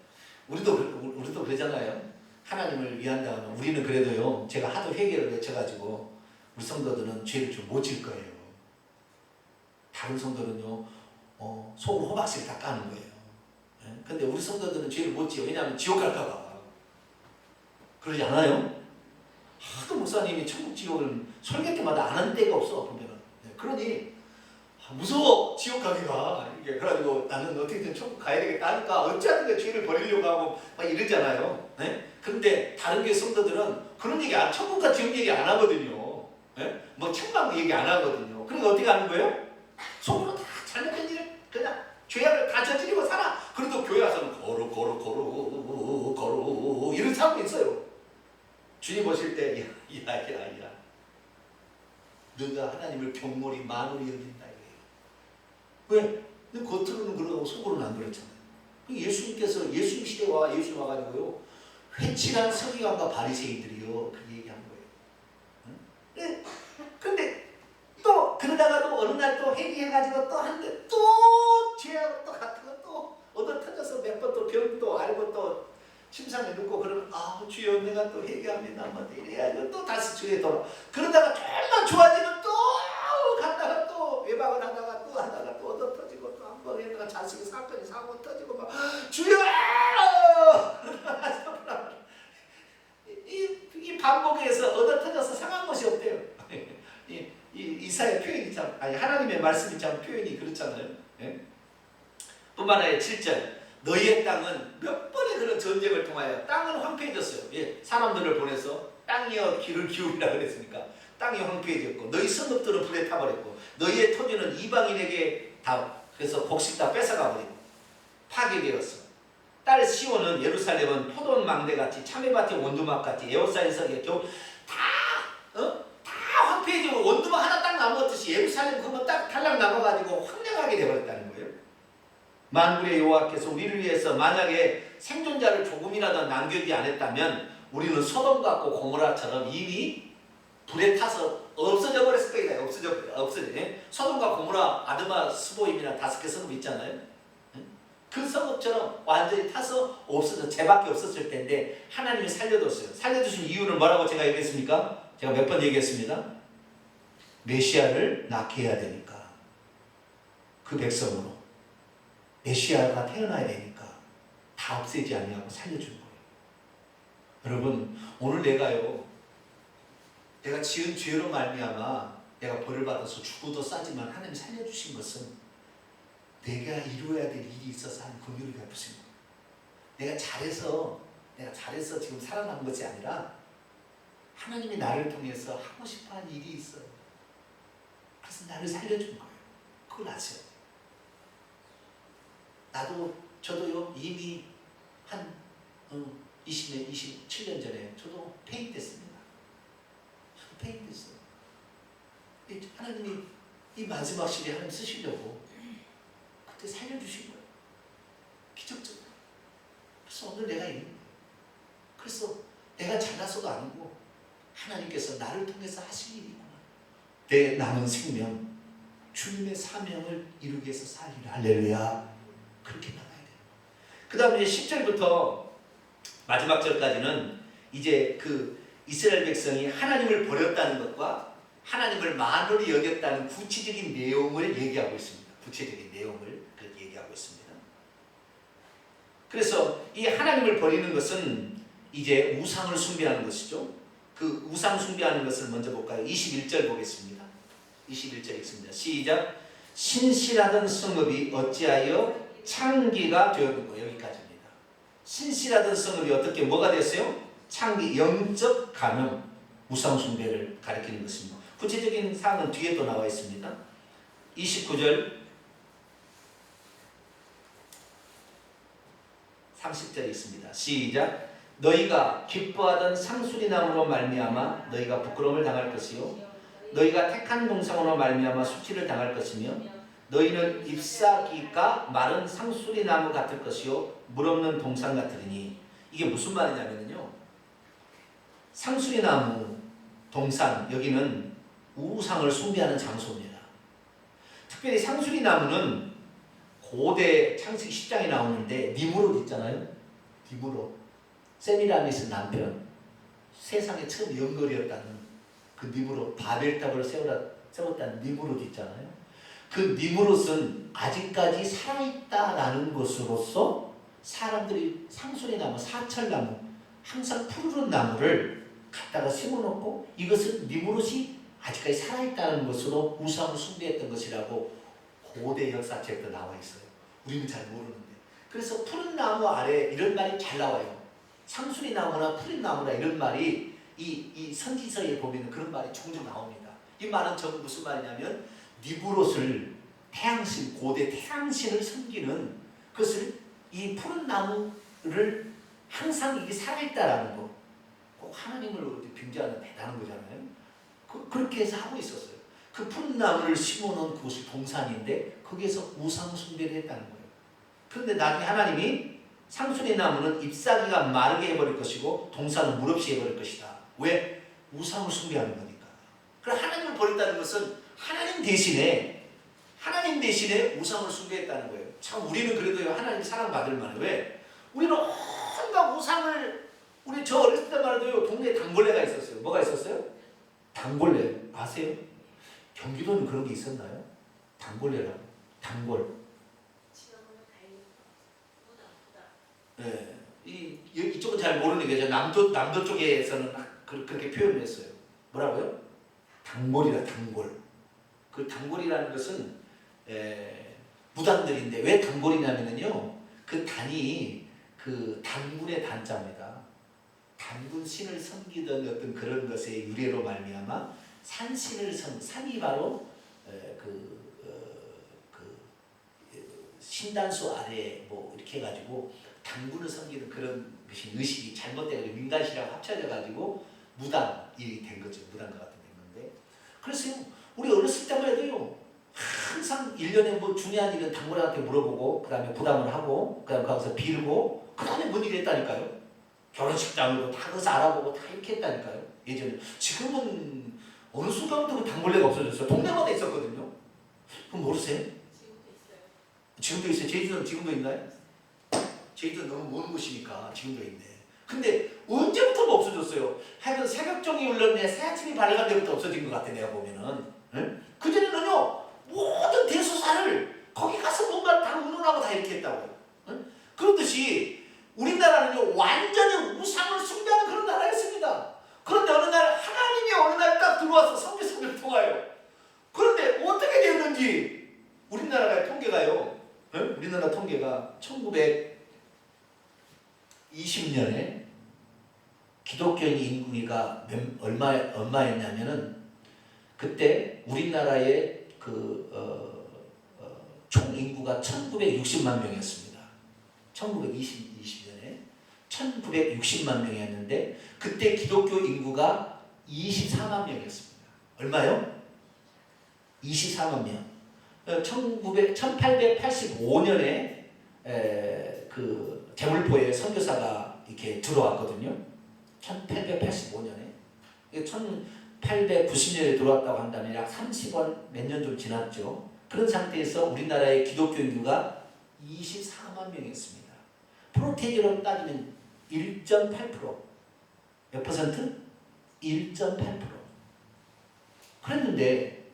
우리도 그러잖아요. 하나님을 위한다 하면 우리는 그래도요. 제가 하도 회개를 외쳐가지고 우리 성도들은 죄를 좀 못 질 거예요. 다른 성도는요. 속으로 호박씨를 다 까는 거예요. 근데 우리 성도들은 죄를 못 지어. 왜냐하면 지옥 갈까봐. 그러지 않아요? 하도 목사님이 천국 지옥을 설교 때마다 안 하는 때가 없어. 보면은. 그러니 무서워. 지옥 가기가. 이게 그래가지고 나는 어떻게든 천국 가야 되겠다 하니까 어찌하든 죄를 버리려고 하고 막 이러잖아요. 근데 다른 교회 성도들은 그런 얘기 천국과 지옥 얘기 안 하거든요. 뭐 천국 얘기 안 하거든요. 그러니까 어떻게 하는 거예요? 속으로 다 잘못된 일을 그냥 죄악을 다 저지르고 살아. 그래도 교회 와서는 거로 이런 사람도 있어요. 주님 오실 때 야 너가 하나님을 경몰이 만홀히 여긴다 이거예요. 왜? 근데 겉으로는 그러고 속으로는 안 그렇잖아요. 예수님께서 예수님 시대에 예수님 와가지고요 회칠한 서기관과 바리새인들이요 그 얘기한 거예요. 근데 또 그러다가도 어느 날 또 회개해가지고 또 하는데 또 죄하고 또 같은 거 또 얻어 터져서 몇 번 또 병도 알고 또 침상에 눕고 그러면 주여 내가 또 회개합니다 뭐 이래야죠. 또 다시 주에 돌아. 그러다가 조금만 좋아지면 또 갔다가 또 외박을 하다가 또 얻어 터지고 또 한 번 했다가 자식이 사고 터지고 막 주여 이 반복에서 얻어 터져서 상한 것이 없대요. 이사야 표현이 참 하나님의 말씀이 참 표현이 그렇잖아요. 뿐만 아니라 7절 너희의 땅은 몇 번의 그런 전쟁을 통하여 땅은 황폐해졌어요. 사람들을 보내서 땅이여 길을 기울이라 그랬으니까 땅이 황폐해졌고 너희 성읍들은 불에 타버렸고 너희의 토지는 이방인에게 다 그래서 곡식 다 뺏어가버리고 파괴되었어. 딸 시온은 예루살렘은 포도원 망대같이 참외밭의 원두막같이 에워싸인석에 겨우 다 황폐해지고 원두막 하나 딱 남았듯이 예루살렘 그거 딱 탈락 남아가지고 황량하게 되어버렸다는 거예요. 만군의 여호와께서 우리를 위해서 만약에 생존자를 조금이라도 남겨두지 않았다면 우리는 소돔 같고 고모라처럼 이미 불에 타서 없어져 버렸을 거예요. 없어져. 소돔과 고모라, 아드마, 스보임이나 5개 성읍 있잖아요. 그 성읍처럼 완전히 타서 없어져 죄밖에 없었을 텐데 하나님이 살려뒀어요. 살려두신 이유는 뭐라고 제가 얘기했습니까? 제가 몇 번 얘기했습니다. 메시아를 낳게 해야 되니까 그 백성으로 메시아가 태어나야 되니까 다 없애지 아니하고 살려준 거예요. 여러분 오늘 내가 지은 죄로 말미암아 내가 벌을 받아서 죽어도 싸지만 하나님 살려주신 것은 내가 이루어야 될 일이 있어서 하는 긍휼을 베푸신 거예요. 내가 잘해서 지금 살아남은 것이 아니라 하나님이 나를 통해서 하고 싶어하는 일이 있어요. 그래서 나를 살려준 거예요. 그걸 아세요? 저도요 이미 한 20년, 27년 전에 저도 폐인됐습니다. 저도 폐인됐어요. 하나님이 이 마지막 시기에 하나님 쓰시려고 그때 살려주신 거예요. 기적적으로. 그래서 오늘 내가 있는 거예요. 그래서 내가 잘나서도 아니고 하나님께서 나를 통해서 하실 일이구나. 내 남은 생명 주님의 사명을 이루기 위해서 살 일. 할렐루야. 그렇게 나가야 돼요. 그 다음에 10절부터 마지막 절까지는 이제 그 이스라엘 백성이 하나님을 버렸다는 것과 하나님을 만홀히 여겼다는 구체적인 내용을 얘기하고 있습니다. 구체적인 내용을 그렇게 얘기하고 있습니다. 그래서 이 하나님을 버리는 것은 이제 우상을 숭배하는 것이죠. 그 우상 숭배하는 것을 먼저 볼까요? 21절 보겠습니다. 21절 읽습니다. 시작. 신실하던 성읍이 어찌하여 창기가 되었는고. 여기까지입니다. 신실하던 성읍이 어떻게 뭐가 됐어요? 창기, 영적 감염, 우상 숭배를 가리키는 것입니다. 구체적인 사항은 뒤에 또 나와 있습니다. 29절 30절에 있습니다. 시작. 너희가 기뻐하던 상수리나무로 말미암아 너희가 부끄러움을 당할 것이요 너희가 택한 동상으로 말미암아 수치를 당할 것이며 너희는 잎사귀가 마른 상수리나무 같을 것이요 물 없는 동상 같으리니. 이게 무슨 말이냐면요, 상수리나무, 동산, 여기는 우상을 숭배하는 장소입니다. 특별히 상수리나무는 고대 창세기 10장에 나오는데 니무롯 있잖아요. 니무롯, 세미라미스 남편, 세상에 처음 영걸이었다는 그 니무롯, 바벨탑을 세웠다는 니무롯 있잖아요. 그 니무롯은 아직까지 살아있다라는 것으로서 사람들이 상수리나무, 사철나무, 항상 푸르른 나무를 갖다가 심어놓고 이것은 니무롯이 아직까지 살아있다는 것으로 우상을 숭배했던 것이라고 고대 역사책도 나와 있어요. 우리는 잘 모르는데. 그래서 푸른 나무 아래 이런 말이 잘 나와요. 상수리 나무나 푸른 나무나 이런 말이 이 선지서에 보면 그런 말이 종종 나옵니다. 이 말은 전부 무슨 말이냐면 니무롯을, 태양신, 고대 태양신을 섬기는 그것을, 이 푸른 나무를 항상 이게 살아있다라는 거, 꼭 하나님을 빙자하는 대단한 거잖아요. 그렇게 해서 하고 있었어요. 그 푸른 나무를 심어놓은 그곳이 동산인데 거기에서 우상 숭배를 했다는 거예요. 그런데 나중에 하나님이 상수리 나무는 잎사귀가 마르게 해버릴 것이고 동산은 물 없이 해버릴 것이다. 왜? 우상을 숭배하는 거니까. 그럼 하나님을 버린다는 것은 하나님 대신에 우상을 숭배했다는 거예요. 참 우리는 그래도 하나님 사랑받을 만해. 왜? 우리는 온갖 우상을, 우리 저 어렸을 때만 해도요, 동네에 단골레가 있었어요. 뭐가 있었어요? 단골레 아세요? 경기도는 그런 게 있었나요? 단골레라고. 단골. 네. 이쪽은 잘 모르는 게 남도 쪽에서는 그렇게 표현을 했어요. 뭐라고요? 단골이라, 단골. 그 단골이라는 것은 무당들인데 왜 단골이냐면요, 그 단이 그 단군의 단자입니다. 단군 신을 섬기던 어떤 그런 것의 유래로 말미암아 산신을 산이 바로 신단수 아래 뭐 이렇게 해가지고 단군을 섬기는 그런 것이 의식이 잘못되고 민간신이라고 합쳐져가지고 무당이 된 거죠. 무당과 같은 됐는데, 그래서 우리 어렸을 때만 해도요, 항상 1년에 뭐 중요한 일은 단골한테 물어보고 그 다음에 부담을 하고 그 다음에 거기서 빌고 그 다음에 뭔 일이 했다니까요. 결혼식장으로 다 거기서 알아보고 다 이렇게 했다니까요. 예전에. 지금은 어느 순간부터 그 단골레가 없어졌어요. 동네마다 있었거든요. 그럼 모르세요? 지금도 있어요. 제주도는 지금도 있나요? 제주도는 너무 먼 곳이니까 지금도 있네. 근데 언제부터 없어졌어요? 하여간 새벽종이 울렸네, 새아침이 밝아간 데부터 없어진 것 같아, 내가 보면은. 그전에는요 모든 대소사를 거기 가서 뭔가 다 의논하고 다 이렇게 했다고요. 그렇듯이 우리나라는요 완전히 우상을 숭배하는 그런 나라였습니다. 그런데 어느 날 하나님이 어느 날 딱 들어와서 선교사를 통하여, 그런데 어떻게 되었는지 우리나라의 통계가요, 우리나라 통계가 1920년에 기독교인 인구가 얼마였냐면은 그때 우리나라의 총 인구가 1960만 명이었습니다. 1920년에 1960만 명이었는데 그때 기독교 인구가 24만 명이었습니다. 얼마요? 24만 명. 1885년에 그 제물포에 선교사가 이렇게 들어왔거든요. 1885년에. 1890년에 들어왔다고 한다면 약 30원 몇 년 좀 지났죠. 그런 상태에서 우리나라의 기독교 인구가 24만 명이었습니다. 프로테이지로 따지면 1.8%. 몇 퍼센트? 1.8%. 그랬는데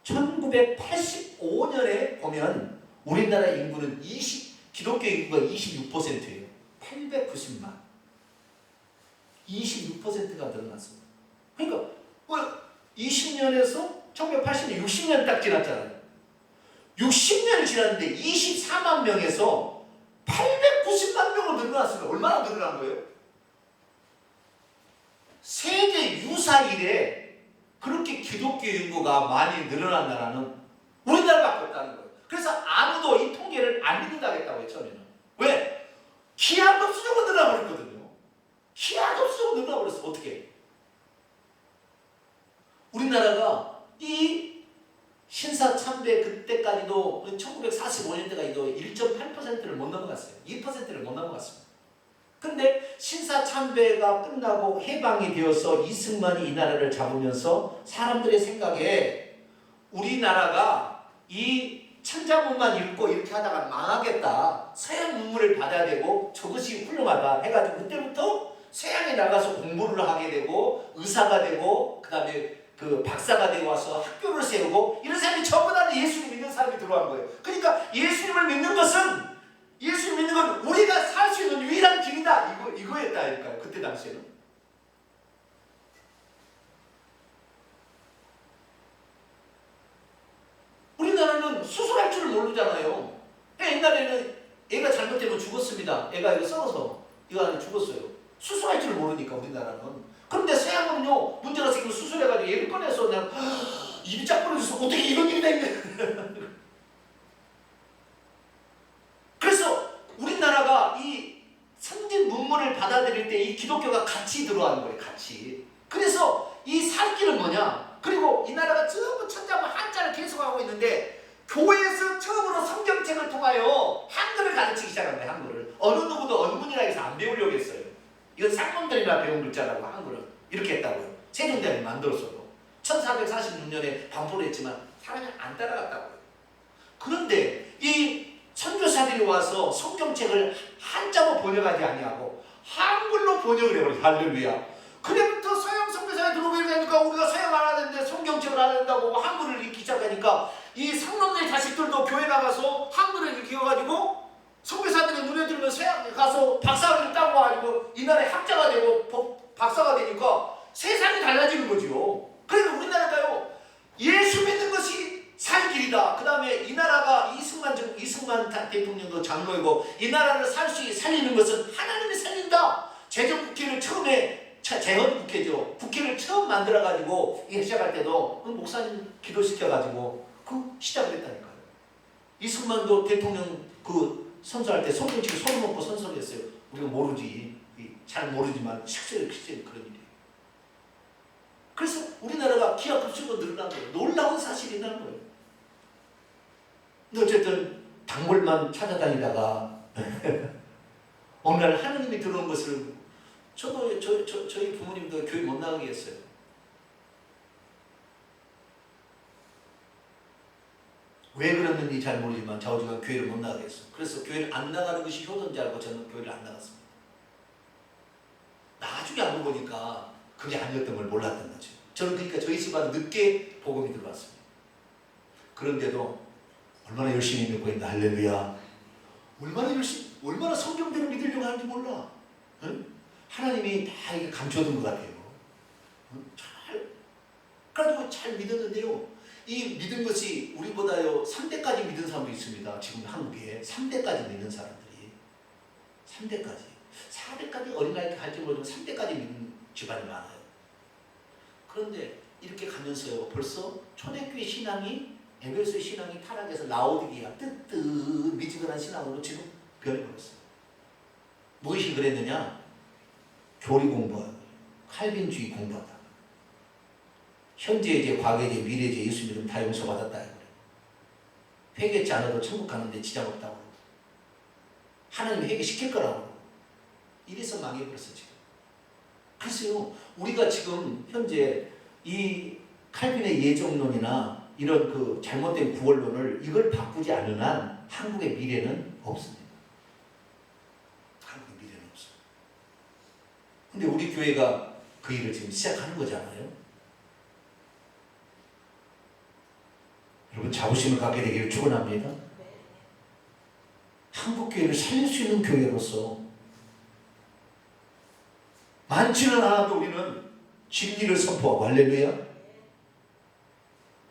1985년에 보면 우리나라 인구는 기독교 인구가 26%예요. 890만. 26%가 늘어났습니다. 그러니까 20년에서 1980년, 60년 딱 지났잖아요. 60년이 지났는데 24만 명에서 890만 명으로 늘어났습니다. 얼마나 늘어난 거예요? 세계 유사 이래 그렇게 기독교 인구가 많이 늘어난 나라는 우리나라밖에 없다는 거예요. 그래서 아무도 이 통계를 안 믿는다고 했다고요, 처음에는. 왜? 기하급수적으로 늘어나버렸거든요. 기하급수적으로 늘어나버렸어. 어떻게? 우리나라가 이 신사참배 그때까지도 1945년 때까지도 1.8%를 못 넘어갔어요. 2%를 못 넘어갔습니다. 근데 신사참배가 끝나고 해방이 되어서 이승만이 이 나라를 잡으면서 사람들의 생각에 우리나라가 이 천자문만 읽고 이렇게 하다가 망하겠다. 서양 문물을 받아야 되고 저것이 훌륭하다 해가지고 그때부터 서양에 나가서 공부를 하게 되고 의사가 되고 그 다음에 그 박사가 되고 와서 학교를 세우고 이런 사람이 전부 다 예수님 믿는 사람이 들어간 거예요. 그러니까 예수님을 믿는 것은, 예수님 믿는 건 우리가 살 수 있는 유일한 길이다. 이거였다니까요. 그때 당시에는. 우리나라는 수술할 줄 모르잖아요. 옛날에는 애가 잘못되면 죽었습니다. 애가 이거 썩어서 이거 안에 죽었어요. 수술할 줄 모르니까 우리나라는. 그런데 서양은요 문제가 생기면 수술해가지고 얘를 꺼내서 그냥 입이 쫙 벌어져서 어떻게 이런 일이 다 있냐. 그래서 우리나라가 이 선진 문물을 받아들일 때 이 기독교가 같이 들어가는 거예요. 같이. 그래서 이 살 길은 뭐냐. 그리고 이 나라가 전부 천자문 한자를 계속하고 있는데 교회에서 처음으로 성경책을 통하여 한글을 가르치기 시작한 거예요. 한글을. 어느 누구도 언문이라 해서 안 배우려고 했어요. 이건 쌍문들이나 배운 글자라고 한글은 이렇게 했다고요. 세종대왕이 만들었어도 1446년에 반포를 했지만 사람이 안 따라갔다고요. 그런데 이 선교사들이 와서 성경책을 한자로 번역하지 아니하고 한글로 번역을 해버려요. 할렐루야. 그때부터 서양 선교사가 들어오게 되니까 우리가 서양 알아야 되는데 성경책을 알아야 된다고 한글을 읽기 시작하니까 이 상놈네 자식들도 교회 나가서 한글을 읽혀가지고 선교사들이 눈에 들면 서양 가서 박사를 따고 와가지고 이 나라의 학자가 되고 박사가 되니까 세상이 달라지는 거죠. 그러니까 우리나라가요 예수 믿는 것이 살 길이다. 그 다음에 이 나라가 이승만 대통령도 장로이고 이 나라를 살리는 것은 하나님이 살린다. 재정국회를 처음에 재헌국회죠. 국회를 처음 만들어가지고 이게 시작할 때도 목사님 기도시켜가지고 시작을 했다니까요. 이승만도 대통령 선서할 때 성경책에 손을 먹고 선서를 했어요. 우리가 모르지. 잘 모르지만 실제로 그런 일이에요. 그래서 우리나라가 기하급수로 늘어난 거예요. 놀라운 사실이라는 거예요. 근데 어쨌든 단골만 찾아다니다가 어느 날 하느님이 들어온 것을 저희 부모님도 교회 못 나가게 했어요. 왜 그랬는지 잘 모르지만 좌우지간 교회를 못 나가게 했어요. 그래서 교회를 안 나가는 것이 효도인지 알고 저는 교회를 안 나갔습니다. 나중에 알고 보니까 그게 아니었던 걸 몰랐던 거죠. 저는 그러니까 저희 집안 늦게 복음이 들어왔습니다. 그런데도 얼마나 열심히 믿고 있나. 할렐루야. 얼마나 성경대로 믿으려고 하는지 몰라. 응? 하나님이 다 이게 감춰둔 것 같아요. 응? 그래가지고 잘 믿었는데요. 이 믿은 것이 우리보다요 3대까지 믿은 사람도 있습니다. 지금 한국에 3대까지 믿는 사람들이 3대까지 4대까지 어린아이 갈지 모르지만 3대까지 믿는 집안이 많아요. 그런데 이렇게 가면서요 벌써 초대교회 신앙이 에베소 신앙이 타락해서 라오디게아 뜨뜻 미지근한 신앙으로 지금 변해버렸어요. 무엇이 그랬느냐? 교리 공부하고 칼빈주의 공부하다. 현재제, 과거제, 미래제, 예수 믿으면 다 용서받았다. 회개했지 않아도 천국 가는데 지장 없다고. 하나님이 회개시킬 거라고. 이래서 망해버렸어 지금. 글쎄요, 우리가 지금 현재 이 칼빈의 예정론이나 이런 그 잘못된 구원론을 이걸 바꾸지 않은 한 한국의 미래는 없습니다. 한국의 미래는 없어요. 근데 우리 교회가 그 일을 지금 시작하는 거잖아요. 여러분 자부심을 갖게 되기를 축원합니다. 한국 교회를 살릴 수 있는 교회로서 많지는 않아도 우리는 진리를 선포하고 할렐루야.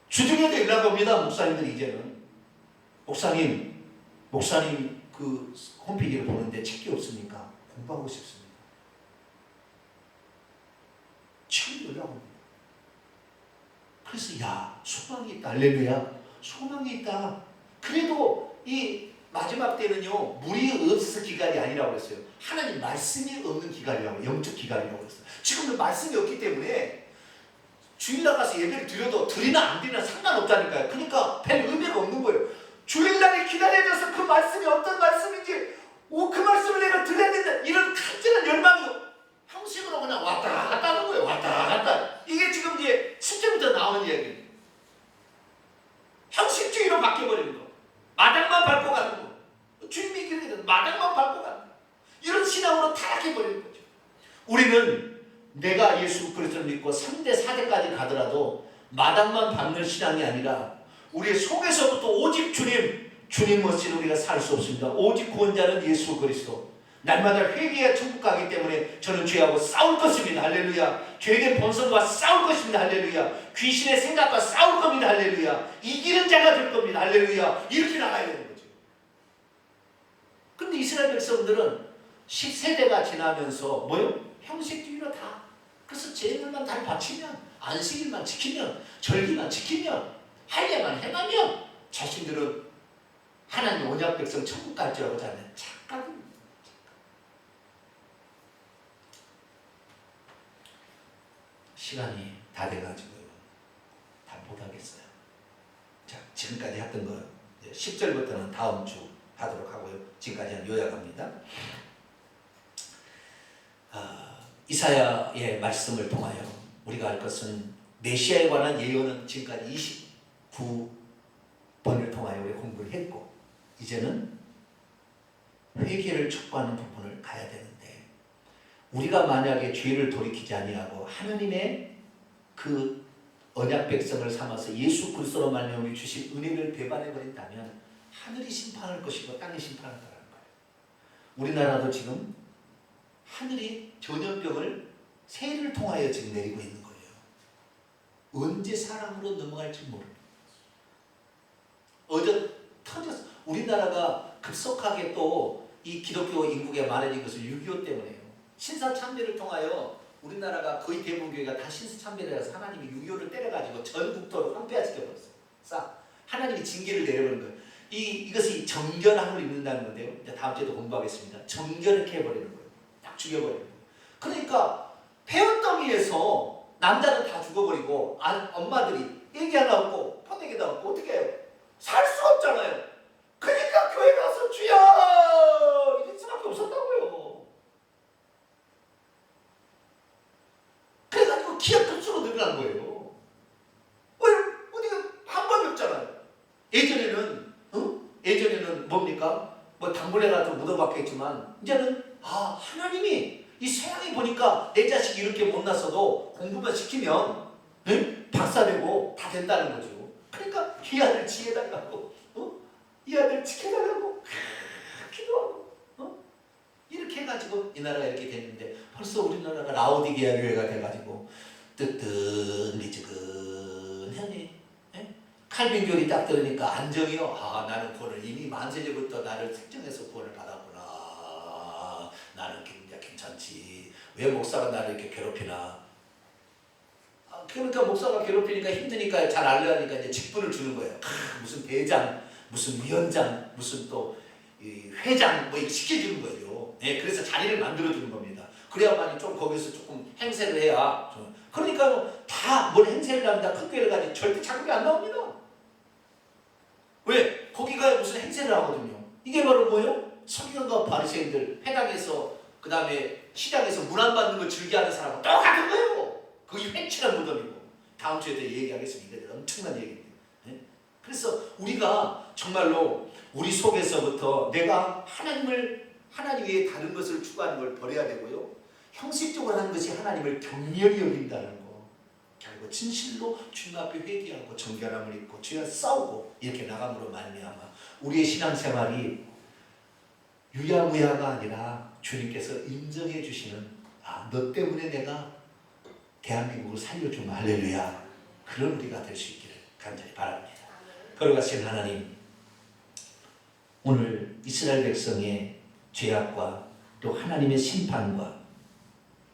주중에도 연락 옵니다. 목사님들이 이제는 목사님 그 홈페이지를 보는데 책이 없습니까? 공부하고 싶습니다. 지금 연락 옵니다. 그래서 야 소망이 있다. 할렐루야. 소망이 있다. 그래도 이 마지막 때는요 물이 없어서 기간이 아니라고 했어요. 하나님 말씀이 없는 기간이라고, 영적 기간이라고 했어요. 지금도 말씀이 없기 때문에 주일날 가서 예배를 드리나 안 드리나 상관없다니까요. 그러니까 별 의미가 없는 거예요. 주일날에 기다려져서 그 말씀이 어떤 말씀인지 그 말씀을 내가 들어야 된다 이런 간절한 열망이 형식으로 그냥 왔다 갔다 하는 거예요. 왔다 갔다. 이게 지금 이제 10절부터 나오는 이야기예요. 형식주의로 바뀌어버리는 거. 마당만 밟고 가는 거. 주님이 그러거든. 마당만 밟고 가는 거. 이런 신앙으로 타락해버리는 거죠. 우리는 내가 예수 그리스도를 믿고 3대 4대까지 가더라도 마당만 밟는 신앙이 아니라 우리의 속에서부터 오직 주님 없이 우리가 살 수 없습니다. 오직 구원자는 예수 그리스도. 날마다 회개해야 천국 가기 때문에 저는 죄하고 싸울 것입니다. 할렐루야. 죄된 본성과 싸울 것입니다. 할렐루야. 귀신의 생각과 싸울 겁니다. 할렐루야. 이기는 자가 될 겁니다. 할렐루야. 이렇게 나가야 되는 거죠. 근데 이스라엘 백성들은 10세대가 지나면서 뭐요? 형식주의로 다. 그래서 제물만 다 바치면, 안식일만 지키면, 절기만 지키면, 할례만 행하면 자신들은 하나님 언약 백성 천국 갈 줄 알고 자는 착각입니다. 시간이 다 돼가지고 다 못하겠어요. 자, 지금까지 했던 거 10절부터는 다음 주 하도록 하고요. 지금까지는 요약합니다. 이사야의 말씀을 통하여 우리가 알 것은 메시아에 관한 예언은 지금까지 29번을 통하여 우리 공부를 했고 이제는 회개를 촉구하는 부분을 가야 되는데 우리가 만약에 죄를 돌이키지 아니하고 하나님의 그 언약 백성을 삼아서 예수 그리스도로 말미암아 주신 은혜를 배반해 버린다면 하늘이 심판할 것이고 땅이 심판할 거라는 거예요. 우리나라도 지금 하늘이 전염병을 새해를 통하여 지금 내리고 있는 거예요. 언제 사랑으로 넘어갈지 모릅니다. 어제 터졌어. 우리나라가 급속하게 또 이 기독교 인구가 많아진 것은 6.25 때문에요. 신사참배를 통하여 우리나라가 거의 대부분 교회가 다 신사참배를 해서 하나님이 6.25를 때려가지고 전 국토를 황폐화시켜버렸어요. 싹 하나님이 징계를 내려버린 거예요. 이것이 정결함을 입는다는 건데요. 이제 다음 주에도 공부하겠습니다. 정결하게 해버리는 거예요. 딱 죽여버리는 거예요. 그러니까 폐원더미에서 남자는 다 죽어버리고 엄마들이 애기 하나 없고 포대기도 없고 어떻게 해요? 살 수가 없잖아요. 그러니까 교회 가서 주여 이럴 수밖에 없었다고요. 그래가지고 기하 급수로 늘어난 거예요. 어디가 방법이 없잖아요. 예전에는 뭡니까? 뭐 당분에 가서 묻어봤겠지만 이제는 하나님이 이 세상에 보니까 내 자식이 이렇게 못났어도 공부만 시키면 네? 박사되고 다 된다는 거죠. 그러니까 이 아들 지켜달라고, 이 아들 지켜달라고 기도하고, 이렇게 해가지고 이 나라가 이렇게 됐는데 벌써 우리나라가 라오디게아 교회가 돼가지고 뜨뜻미지근하니, 칼빈 교리 딱 들으니까 안정이요. 아, 나는 구원을 이미 만세제부터 나를 특정해서 구원을 받았구나. 나는 괜찮지. 왜 목사가 나를 이렇게 괴롭히나? 그러니까 목사가 괴롭히니까 힘드니까 잘 알려하니까 이제 직분을 주는 거예요. 무슨 대장, 무슨 위원장, 무슨 또 회장 뭐 이렇게 시켜주는 거죠. 네, 그래서 자리를 만들어주는 겁니다. 그래야만이 좀 거기서 조금 행세를 해야. 그러니까 다 뭘 행세를 합니다. 큰 교회를 가지 절대 자격이 안 나옵니다. 왜? 거기가 무슨 행세를 하거든요. 이게 바로 뭐예요? 서기관과 바리새인들 회당에서 그 다음에 시장에서 문 안 받는 걸 즐겨하는 사람은 똑같은 거예요. 그게 회칠한 무덤이고. 다음 주에 더 얘기하겠습니다. 이게 엄청난 얘기입니다. 네? 그래서 우리가 정말로 우리 속에서부터 내가 하나님 외에 다른 것을 추구하는 걸 버려야 되고요. 형식적으로 하는 것이 하나님을 격렬히 여긴다는 거. 결국 진실로 주님 앞에 회개하고 정결함을 입고 주여 싸우고 이렇게 나감으로 말미암아 우리의 신앙생활이 유야무야가 아니라 주님께서 인정해 주시는 너 때문에 내가 대한민국을 살려주면 할렐루야. 그런 우리가 될 수 있기를 간절히 바랍니다. 거룩하신 하나님, 오늘 이스라엘 백성의 죄악과 또 하나님의 심판과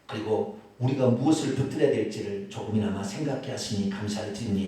그리고 우리가 무엇을 붙들어야 될지를 조금이나마 생각해 하시니 감사를 드립니다.